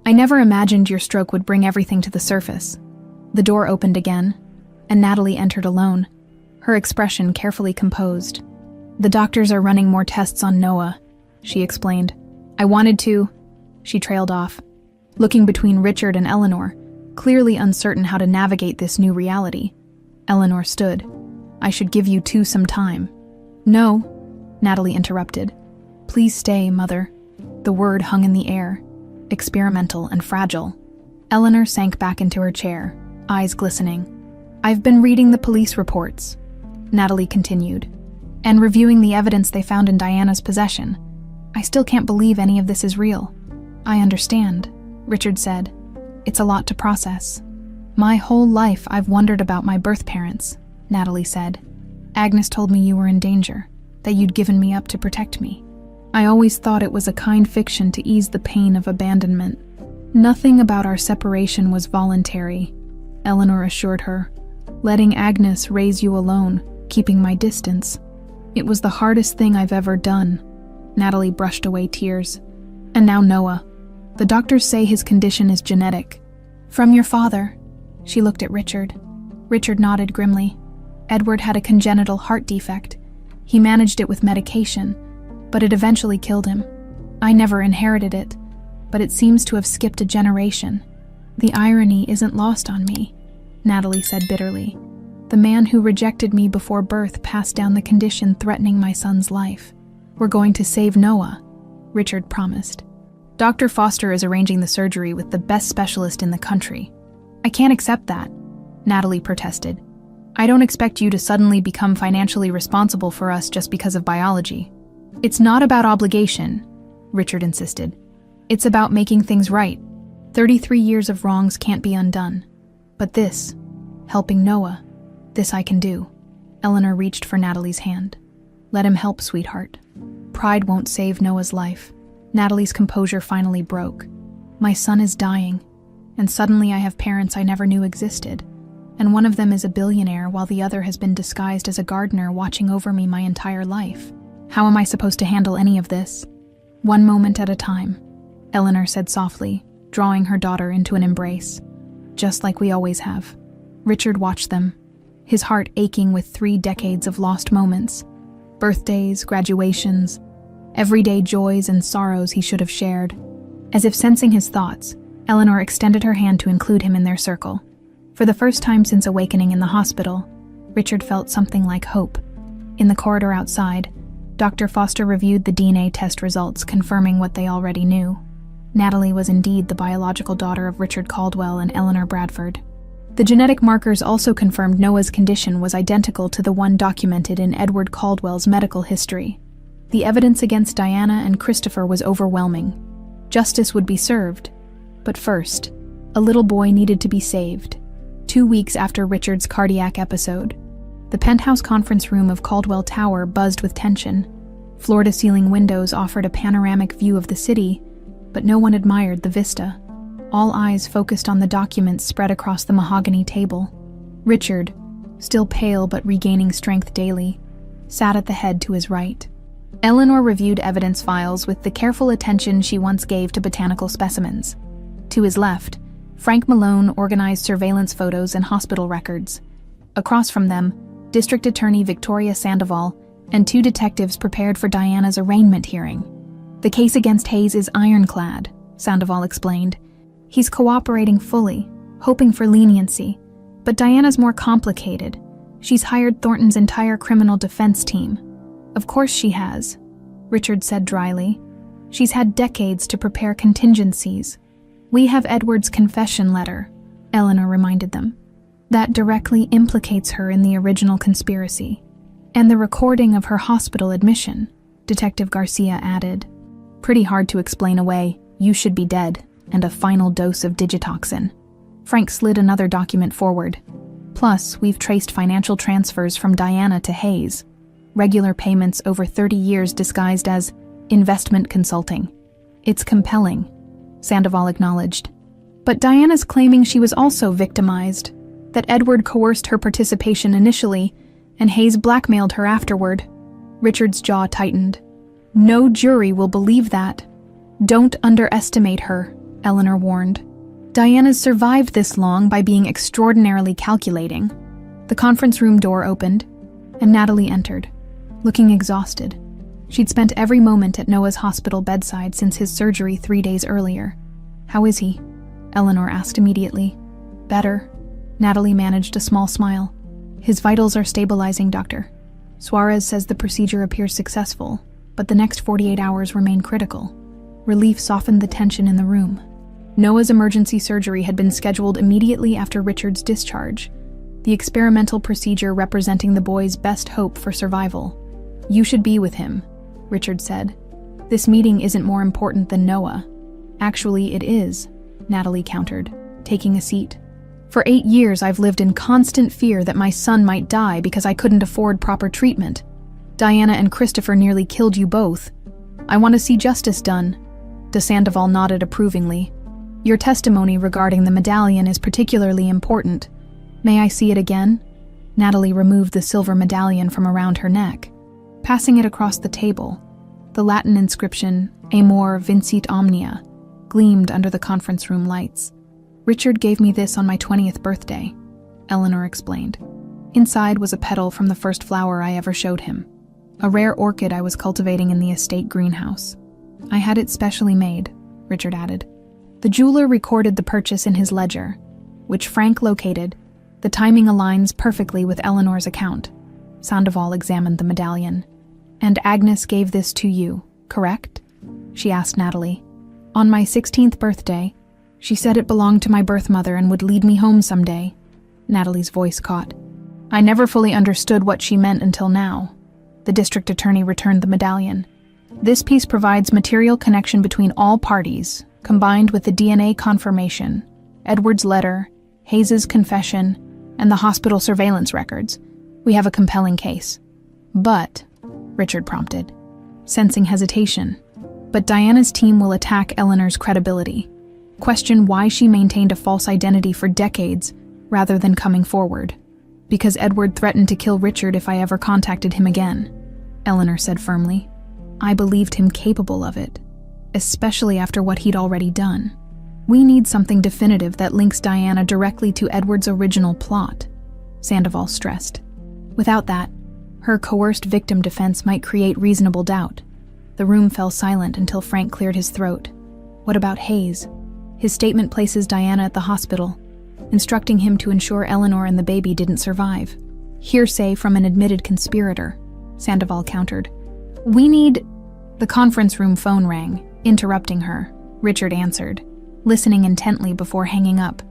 I never imagined your stroke would bring everything to the surface. The door opened again, and Natalie entered alone, her expression carefully composed. The doctors are running more tests on Noah, she explained. I wanted to. She trailed off, looking between Richard and Eleanor, clearly uncertain how to navigate this new reality. Eleanor stood. I should give you two some time. No, Natalie interrupted. Please stay, Mother. The word hung in the air, experimental and fragile. Eleanor sank back into her chair, eyes glistening. I've been reading the police reports, Natalie continued, and reviewing the evidence they found in Diana's possession. I still can't believe any of this is real. I understand, Richard said. It's a lot to process. My whole life I've wondered about my birth parents, Natalie said. Agnes told me you were in danger, that you'd given me up to protect me. I always thought it was a kind fiction to ease the pain of abandonment. Nothing about our separation was voluntary, Eleanor assured her. Letting Agnes raise you alone, keeping my distance. It was the hardest thing I've ever done. Natalie brushed away tears. And now Noah. The doctors say his condition is genetic. From your father. She looked at Richard. Richard nodded grimly. Edward had a congenital heart defect. He managed it with medication, but it eventually killed him. I never inherited it, but it seems to have skipped a generation. The irony isn't lost on me, Natalie said bitterly. The man who rejected me before birth passed down the condition threatening my son's life. We're going to save Noah, Richard promised. Dr. Foster is arranging the surgery with the best specialist in the country. I can't accept that, Natalie protested. I don't expect you to suddenly become financially responsible for us just because of biology. It's not about obligation, Richard insisted. It's about making things right. 33 years of wrongs can't be undone. But this, helping Noah, this I can do. Eleanor reached for Natalie's hand. Let him help, sweetheart. Pride won't save Noah's life. Natalie's composure finally broke. My son is dying, and suddenly I have parents I never knew existed. And one of them is a billionaire while the other has been disguised as a gardener watching over me my entire life. How am I supposed to handle any of this? One moment at a time, Eleanor said softly, drawing her daughter into an embrace. Just like we always have. Richard watched them, his heart aching with 3 decades of lost moments. Birthdays, graduations, everyday joys and sorrows he should have shared. As if sensing his thoughts, Eleanor extended her hand to include him in their circle. For the first time since awakening in the hospital, Richard felt something like hope. In the corridor outside, Dr. Foster reviewed the DNA test results, confirming what they already knew. Natalie was indeed the biological daughter of Richard Caldwell and Eleanor Bradford. The genetic markers also confirmed Noah's condition was identical to the one documented in Edward Caldwell's medical history. The evidence against Diana and Christopher was overwhelming. Justice would be served. But first, a little boy needed to be saved. 2 weeks after Richard's cardiac episode, the penthouse conference room of Caldwell Tower buzzed with tension. Floor-to-ceiling windows offered a panoramic view of the city, but no one admired the vista. All eyes focused on the documents spread across the mahogany table. Richard, still pale but regaining strength daily, sat at the head to his right. Eleanor reviewed evidence files with the careful attention she once gave to botanical specimens. To his left, Frank Malone organized surveillance photos and hospital records. Across from them, District Attorney Victoria Sandoval and 2 detectives prepared for Diana's arraignment hearing. The case against Hayes is ironclad, Sandoval explained. He's cooperating fully, hoping for leniency. But Diana's more complicated. She's hired Thornton's entire criminal defense team. Of course she has, Richard said dryly. She's had decades to prepare contingencies. We have Edward's confession letter, Eleanor reminded them. That directly implicates her in the original conspiracy. And the recording of her hospital admission, Detective Garcia added. Pretty hard to explain away. You should be dead, and a final dose of digitoxin. Frank slid another document forward. Plus, we've traced financial transfers from Diana to Hayes. Regular payments over 30 years disguised as investment consulting. It's compelling, Sandoval acknowledged. But Diana's claiming she was also victimized, that Edward coerced her participation initially, and Hayes blackmailed her afterward. Richard's jaw tightened. No jury will believe that. Don't underestimate her, Eleanor warned. Diana's survived this long by being extraordinarily calculating. The conference room door opened, and Natalie entered, looking exhausted. She'd spent every moment at Noah's hospital bedside since his surgery 3 days earlier. How is he? Eleanor asked immediately. Better. Natalie managed a small smile. His vitals are stabilizing, Doctor. Suarez says the procedure appears successful, but the next 48 hours remain critical. Relief softened the tension in the room. Noah's emergency surgery had been scheduled immediately after Richard's discharge, the experimental procedure representing the boy's best hope for survival. You should be with him, Richard said. This meeting isn't more important than Noah. Actually, it is, Natalie countered, taking a seat. For 8 years, I've lived in constant fear that my son might die because I couldn't afford proper treatment. Diana and Christopher nearly killed you both. I want to see justice done. De Sandoval nodded approvingly. Your testimony regarding the medallion is particularly important. May I see it again? Natalie removed the silver medallion from around her neck. Passing it across the table, the Latin inscription, Amor Vincit Omnia, gleamed under the conference room lights. Richard gave me this on my 20th birthday, Eleanor explained. Inside was a petal from the first flower I ever showed him, a rare orchid I was cultivating in the estate greenhouse. I had it specially made, Richard added. The jeweler recorded the purchase in his ledger, which Frank located. The timing aligns perfectly with Eleanor's account. Sandoval examined the medallion. And Agnes gave this to you, correct? She asked Natalie. On my 16th birthday, she said it belonged to my birth mother and would lead me home someday. Natalie's voice caught. I never fully understood what she meant until now. The district attorney returned the medallion. This piece provides material connection between all parties, combined with the DNA confirmation, Edward's letter, Hayes's confession, and the hospital surveillance records. We have a compelling case. But, Richard prompted, sensing hesitation. But Diana's team will attack Eleanor's credibility, question why she maintained a false identity for decades rather than coming forward. Because Edward threatened to kill Richard if I ever contacted him again, Eleanor said firmly. I believed him capable of it, especially after what he'd already done. We need something definitive that links Diana directly to Edward's original plot, Sandoval stressed. Without that, her coerced victim defense might create reasonable doubt. The room fell silent until Frank cleared his throat. What about Hayes? His statement places Diana at the hospital, instructing him to ensure Eleanor and the baby didn't survive. Hearsay from an admitted conspirator, Sandoval countered. We need... The conference room phone rang, interrupting her. Richard answered, listening intently before hanging up.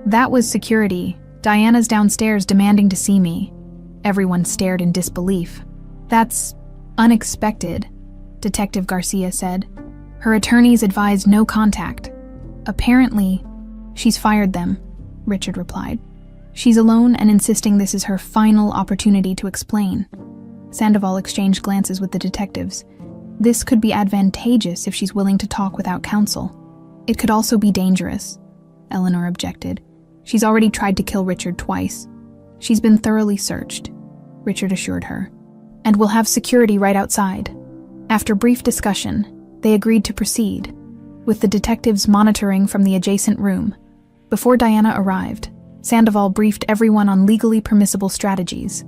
That was security. Diana's downstairs demanding to see me. Everyone stared in disbelief. That's unexpected, Detective Garcia said. Her attorneys advised no contact. Apparently, she's fired them, Richard replied. She's alone and insisting this is her final opportunity to explain. Sandoval exchanged glances with the detectives. This could be advantageous if she's willing to talk without counsel. It could also be dangerous, Eleanor objected. She's already tried to kill Richard twice. She's been thoroughly searched, Richard assured her. And we'll have security right outside. After brief discussion, they agreed to proceed, with the detectives monitoring from the adjacent room. Before Diana arrived, Sandoval briefed everyone on legally permissible strategies.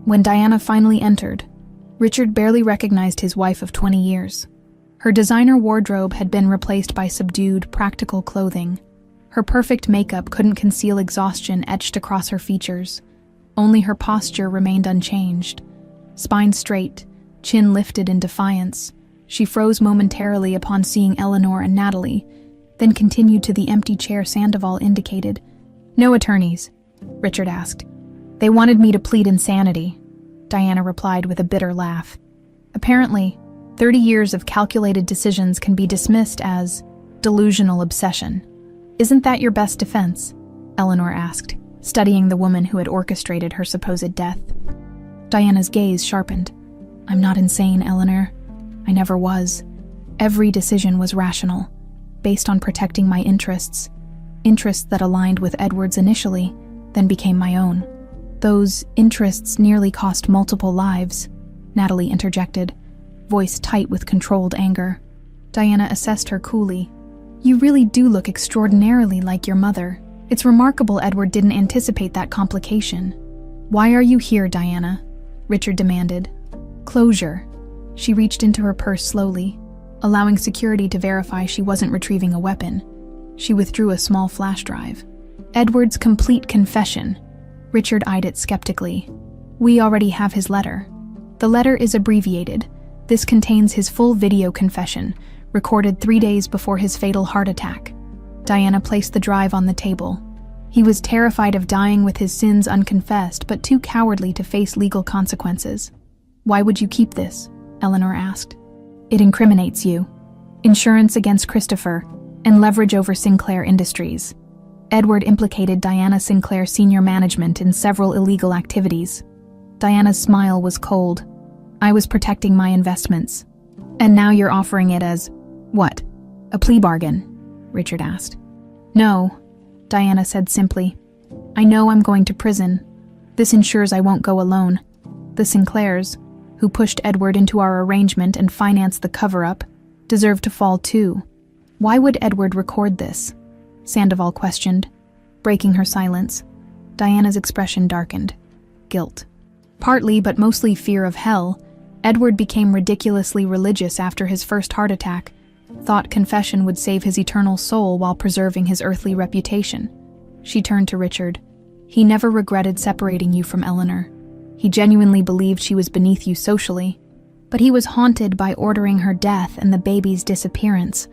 When Diana finally entered, Richard barely recognized his wife of 20 years. Her designer wardrobe had been replaced by subdued, practical clothing. Her perfect makeup couldn't conceal exhaustion etched across her features. Only her posture remained unchanged. Spine straight, chin lifted in defiance, she froze momentarily upon seeing Eleanor and Natalie, then continued to the empty chair Sandoval indicated. No attorneys, Richard asked. They wanted me to plead insanity, Diana replied with a bitter laugh. Apparently, 30 years of calculated decisions can be dismissed as delusional obsession. Isn't that your best defense? Eleanor asked, studying the woman who had orchestrated her supposed death. Diana's gaze sharpened. I'm not insane, Eleanor. I never was. Every decision was rational, based on protecting my interests that aligned with Edward's initially, then became my own. Those interests nearly cost multiple lives, Natalie interjected, voice tight with controlled anger. Diana assessed her coolly. You really do look extraordinarily like your mother. It's remarkable Edward didn't anticipate that complication. Why are you here, Diana? Richard demanded. Closure. She reached into her purse slowly, allowing security to verify she wasn't retrieving a weapon. She withdrew a small flash drive. Edward's complete confession. Richard eyed it skeptically. We already have his letter. The letter is abbreviated. This contains his full video confession, recorded 3 days before his fatal heart attack. Diana placed the drive on the table. He was terrified of dying with his sins unconfessed, but too cowardly to face legal consequences. Why would you keep this? Eleanor asked. It incriminates you. Insurance against Christopher, and leverage over Sinclair Industries. Edward implicated Diana Sinclair senior management in several illegal activities. Diana's smile was cold. I was protecting my investments. And now you're offering it as, what? A plea bargain? Richard asked. No, Diana said simply. I know I'm going to prison. This ensures I won't go alone. The Sinclairs, who pushed Edward into our arrangement and financed the cover-up, deserve to fall too. Why would Edward record this? Sandoval questioned, breaking her silence. Diana's expression darkened. Guilt. Partly, but mostly fear of hell, Edward became ridiculously religious after his first heart attack, thought confession would save his eternal soul while preserving his earthly reputation. She turned to Richard. He never regretted separating you from Eleanor. He genuinely believed she was beneath you socially, but he was haunted by ordering her death and the baby's disappearance,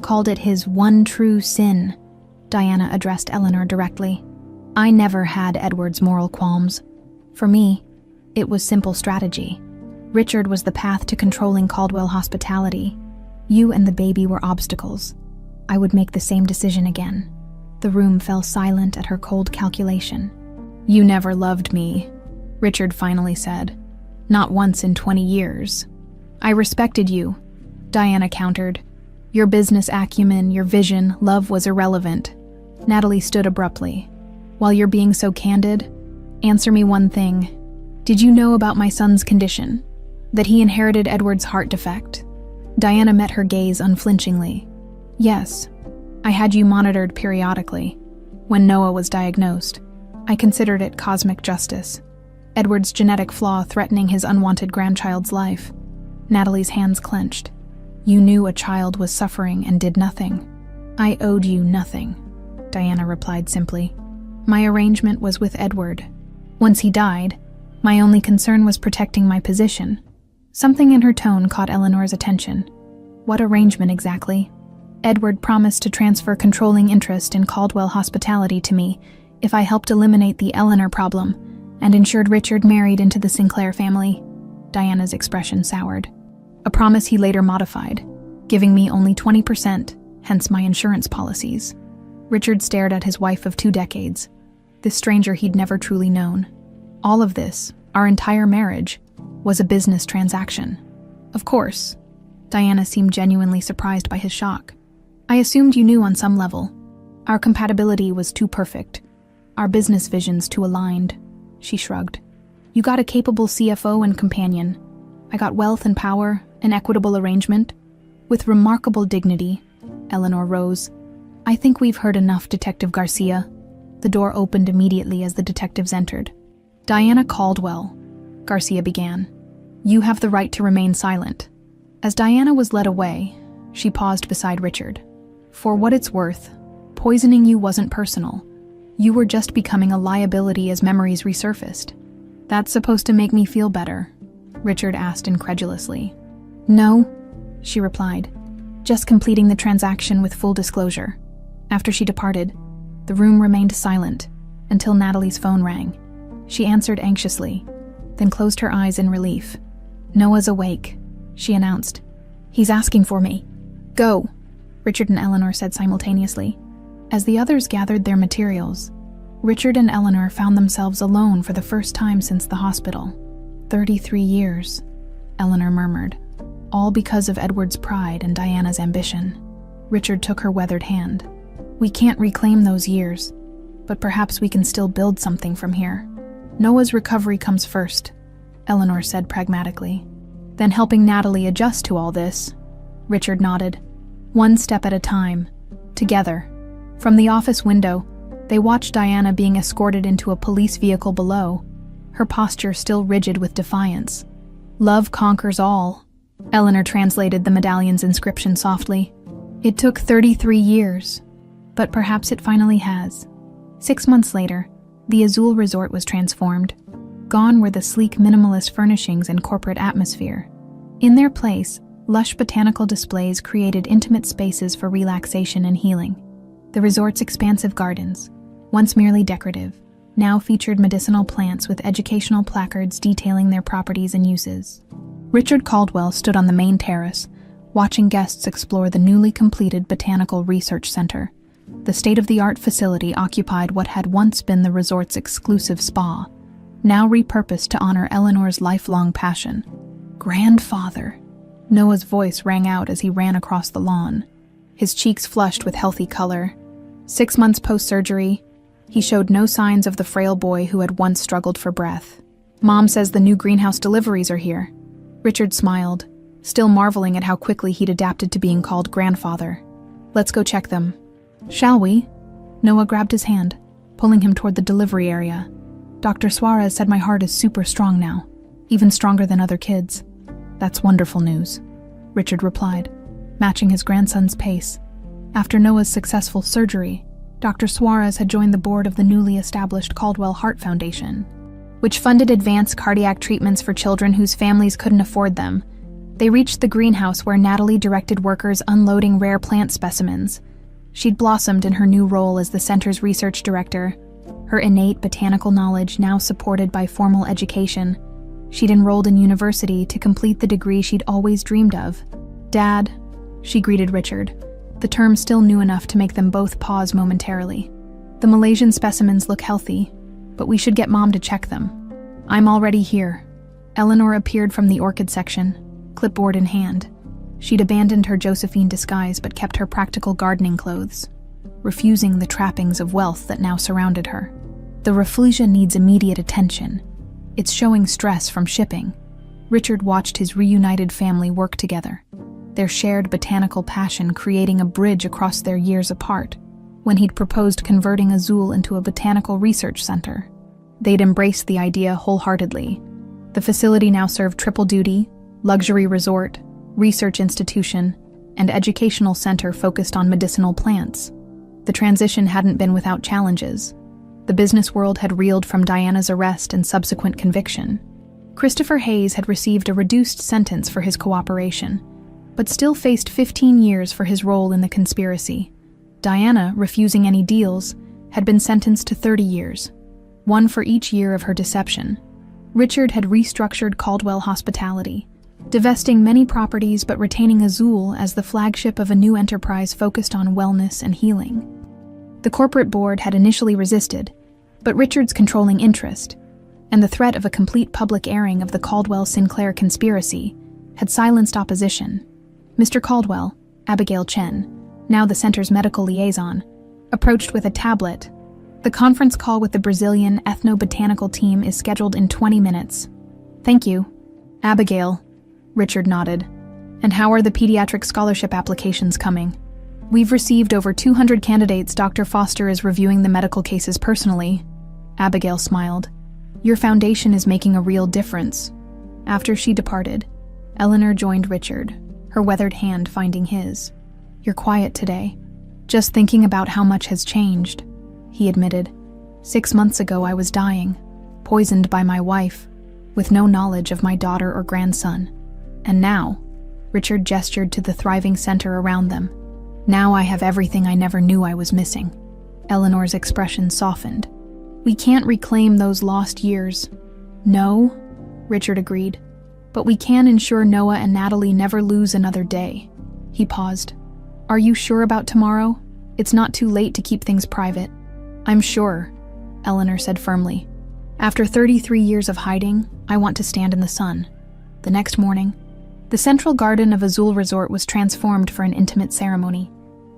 called it his one true sin. Diana addressed Eleanor directly. I never had Edward's moral qualms. For me, it was simple strategy. Richard was the path to controlling Caldwell hospitality. You and the baby were obstacles. I would make the same decision again. The room fell silent at her cold calculation. You never loved me, Richard finally said. Not once in 20 years. I respected you, Diana countered. Your business acumen, your vision, love was irrelevant. Natalie stood abruptly. While you're being so candid, answer me one thing. Did you know about my son's condition? That he inherited Edward's heart defect? Diana met her gaze unflinchingly. Yes, I had you monitored periodically. When Noah was diagnosed, I considered it cosmic justice. Edward's genetic flaw threatening his unwanted grandchild's life. Natalie's hands clenched. You knew a child was suffering and did nothing. I owed you nothing, Diana replied simply. My arrangement was with Edward. Once he died, my only concern was protecting my position. Something in her tone caught Eleanor's attention. What arrangement exactly? Edward promised to transfer controlling interest in Caldwell hospitality to me if I helped eliminate the Eleanor problem and ensured Richard married into the Sinclair family. Diana's expression soured. A promise he later modified, giving me only 20%, hence my insurance policies. Richard stared at his wife of 2 decades, this stranger he'd never truly known. All of this, our entire marriage, was a business transaction. Of course. Diana seemed genuinely surprised by his shock. I assumed you knew on some level. Our compatibility was too perfect. Our business visions too aligned. She shrugged. You got a capable CFO and companion. I got wealth and power, an equitable arrangement. With remarkable dignity, Eleanor rose. I think we've heard enough, Detective Garcia. The door opened immediately as the detectives entered. Diana Caldwell, Garcia began. You have the right to remain silent. As Diana was led away, she paused beside Richard. For what it's worth, poisoning you wasn't personal. You were just becoming a liability as memories resurfaced. That's supposed to make me feel better, Richard asked incredulously. No, she replied, just completing the transaction with full disclosure. After she departed, the room remained silent until Natalie's phone rang. She answered anxiously, then closed her eyes in relief. Noah's awake, she announced. He's asking for me. Go, Richard and Eleanor said simultaneously. As the others gathered their materials, Richard and Eleanor found themselves alone for the first time since the hospital. 33 years, Eleanor murmured, all because of Edward's pride and Diana's ambition. Richard took her weathered hand. We can't reclaim those years, but perhaps we can still build something from here. Noah's recovery comes first, Eleanor said pragmatically. Then helping Natalie adjust to all this. Richard nodded. One step at a time, together. From the office window, they watched Diana being escorted into a police vehicle below, her posture still rigid with defiance. Love conquers all, Eleanor translated the medallion's inscription softly. It took 33 years, but perhaps it finally has. 6 months later, the Azul resort was transformed. Gone were the sleek minimalist furnishings and corporate atmosphere. In their place, lush botanical displays created intimate spaces for relaxation and healing. The resort's expansive gardens, once merely decorative, now featured medicinal plants with educational placards detailing their properties and uses. Richard Caldwell stood on the main terrace, watching guests explore the newly completed Botanical Research Center. The state-of-the-art facility occupied what had once been the resort's exclusive spa, now repurposed to honor Eleanor's lifelong passion. Grandfather. Noah's voice rang out as he ran across the lawn. His cheeks flushed with healthy color. 6 months post-surgery, he showed no signs of the frail boy who had once struggled for breath. Mom says the new greenhouse deliveries are here. Richard smiled, still marveling at how quickly he'd adapted to being called grandfather. Let's go check them. Shall we? Noah grabbed his hand, pulling him toward the delivery area. Dr. Suarez said my heart is super strong now, even stronger than other kids. That's wonderful news, Richard replied. matching his grandson's pace. After Noah's successful surgery, Dr. Suarez had joined the board of the newly established Caldwell Heart Foundation, which funded advanced cardiac treatments for children whose families couldn't afford them. They reached the greenhouse where Natalie directed workers unloading rare plant specimens. She'd blossomed in her new role as the center's research director, her innate botanical knowledge now supported by formal education. She'd enrolled in university to complete the degree she'd always dreamed of. "Dad," she greeted Richard, the term still new enough to make them both pause momentarily. "The Malaysian specimens look healthy, but we should get Mom to check them." "I'm already here." Eleanor appeared from the orchid section, clipboard in hand. She'd abandoned her Josephine disguise but kept her practical gardening clothes, refusing the trappings of wealth that now surrounded her. "The Rafflesia needs immediate attention. It's showing stress from shipping." Richard watched his reunited family work together, their shared botanical passion creating a bridge across their years apart. When he'd proposed converting Azul into a botanical research center, they'd embraced the idea wholeheartedly. The facility now served triple duty: luxury resort, research institution, and educational center focused on medicinal plants. The transition hadn't been without challenges. The business world had reeled from Diana's arrest and subsequent conviction. Christopher Hayes had received a reduced sentence for his cooperation, but still faced 15 years for his role in the conspiracy. Diana, refusing any deals, had been sentenced to 30 years, one for each year of her deception. Richard had restructured Caldwell Hospitality, divesting many properties but retaining Azul as the flagship of a new enterprise focused on wellness and healing. The corporate board had initially resisted, but Richard's controlling interest, and the threat of a complete public airing of the Caldwell-Sinclair conspiracy, had silenced opposition. Mr. Caldwell, Abigail Chen, now the center's medical liaison, approached with a tablet. "The conference call with the Brazilian ethnobotanical team is scheduled in 20 minutes. "Thank you." "Abigail," Richard nodded. "And how are the pediatric scholarship applications coming?" "We've received over 200 candidates. Dr. Foster is reviewing the medical cases personally." Abigail smiled. "Your foundation is making a real difference." After she departed, Eleanor joined Richard, her weathered hand finding his. "You're quiet today." "Just thinking about how much has changed," he admitted. 6 months ago I was dying, poisoned by my wife, with no knowledge of my daughter or grandson. And now, Richard gestured to the thriving center around them. "Now I have everything I never knew I was missing." Eleanor's expression softened. "We can't reclaim those lost years." "No," Richard agreed. "But we can ensure Noah and Natalie never lose another day." He paused. "Are you sure about tomorrow? It's not too late to keep things private." "I'm sure," Eleanor said firmly. "After 33 years of hiding, I want to stand in the sun." The next morning, the central garden of Azul Resort was transformed for an intimate ceremony.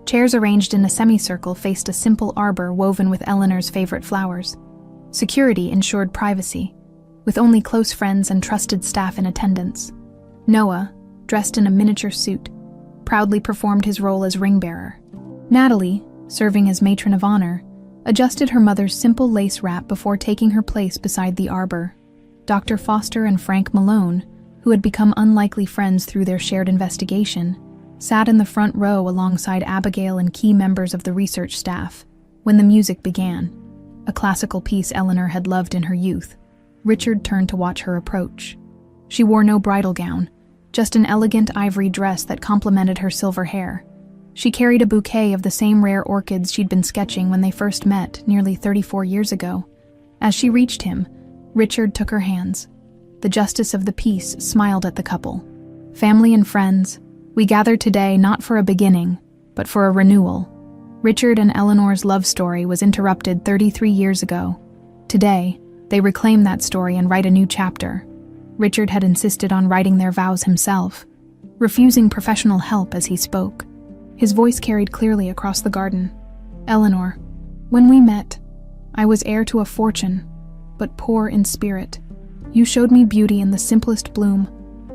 Chairs arranged in a semicircle faced a simple arbor woven with Eleanor's favorite flowers. Security ensured privacy, with only close friends and trusted staff in attendance. Noah, dressed in a miniature suit, proudly performed his role as ring-bearer. Natalie, serving as matron of honor, adjusted her mother's simple lace wrap before taking her place beside the arbor. Dr. Foster and Frank Malone, who had become unlikely friends through their shared investigation, sat in the front row alongside Abigail and key members of the research staff. When the music began, a classical piece Eleanor had loved in her youth, Richard turned to watch her approach. She wore no bridal gown, just an elegant ivory dress that complemented her silver hair. She carried a bouquet of the same rare orchids she'd been sketching when they first met nearly 34 years ago. As she reached him, Richard took her hands. The justice of the peace smiled at the couple. "Family and friends, we gathered today not for a beginning, but for a renewal." Richard and Eleanor's love story was interrupted 33 years ago. Today, they reclaim that story and write a new chapter. Richard had insisted on writing their vows himself, refusing professional help as he spoke. His voice carried clearly across the garden. "Eleanor, when we met, I was heir to a fortune, but poor in spirit. You showed me beauty in the simplest bloom,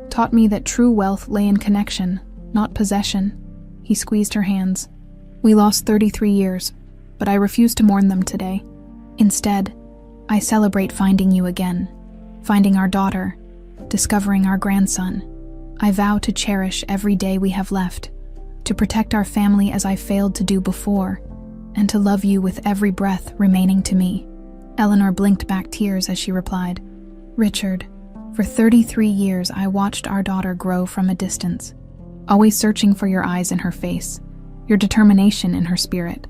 taught me that true wealth lay in connection, not possession." He squeezed her hands. "We lost 33 years, but I refuse to mourn them today. Instead, I celebrate finding you again, finding our daughter, discovering our grandson. I vow to cherish every day we have left, to protect our family as I failed to do before, and to love you with every breath remaining to me." Eleanor blinked back tears as she replied, "Richard, for 33 years I watched our daughter grow from a distance, always searching for your eyes in her face, your determination in her spirit.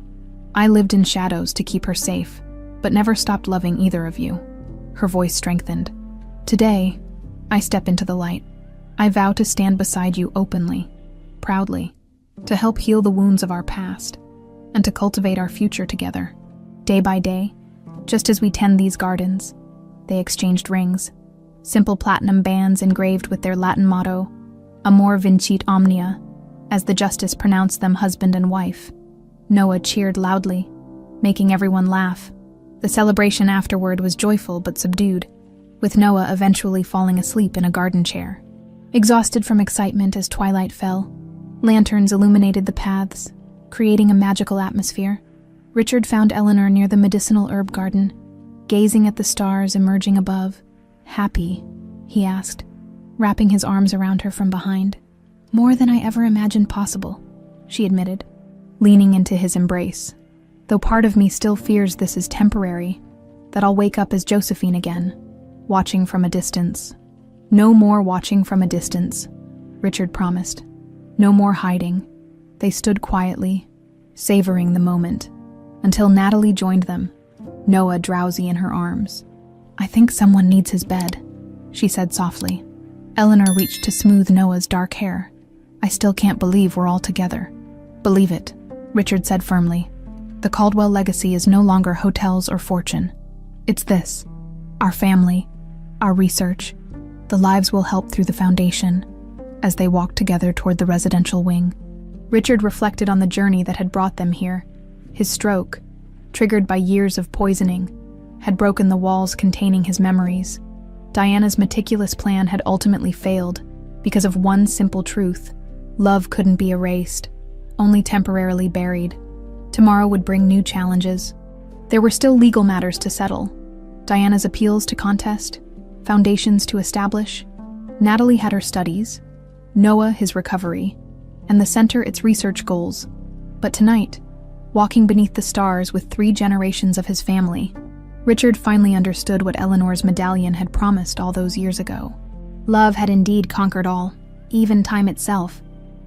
I lived in shadows to keep her safe, but never stopped loving either of you." Her voice strengthened. "Today, I step into the light. I vow to stand beside you openly, proudly, to help heal the wounds of our past, and to cultivate our future together. Day by day, just as we tend these gardens." They exchanged rings, simple platinum bands engraved with their Latin motto, Amor vincit omnia, as the justice pronounced them husband and wife. Noah cheered loudly, making everyone laugh. The celebration afterward was joyful but subdued, with Noah eventually falling asleep in a garden chair. Exhausted from excitement as twilight fell, lanterns illuminated the paths, creating a magical atmosphere. Richard found Eleanor near the medicinal herb garden, gazing at the stars emerging above. "Happy?" he asked, wrapping his arms around her from behind. "More than I ever imagined possible," she admitted, leaning into his embrace. "Though part of me still fears this is temporary, that I'll wake up as Josephine again, watching from a distance." "No more watching from a distance," Richard promised. "No more hiding." They stood quietly, savoring the moment, until Natalie joined them, Noah drowsy in her arms. "I think someone needs his bed," she said softly. Eleanor reached to smooth Noah's dark hair. "I still can't believe we're all together." "Believe it," Richard said firmly. "The Caldwell legacy is no longer hotels or fortune. It's this, our family, our research, the lives we'll help through the foundation." As they walked together toward the residential wing, Richard reflected on the journey that had brought them here. His stroke, triggered by years of poisoning, had broken the walls containing his memories. Diana's meticulous plan had ultimately failed because of one simple truth: love couldn't be erased, only temporarily buried. Tomorrow would bring new challenges. There were still legal matters to settle. Diana's appeals to contest, foundations to establish. Natalie had her studies, Noah his recovery, and the center its research goals. But tonight, walking beneath the stars with 3 generations of his family, Richard finally understood what Eleanor's medallion had promised all those years ago. Love had indeed conquered all, even time itself,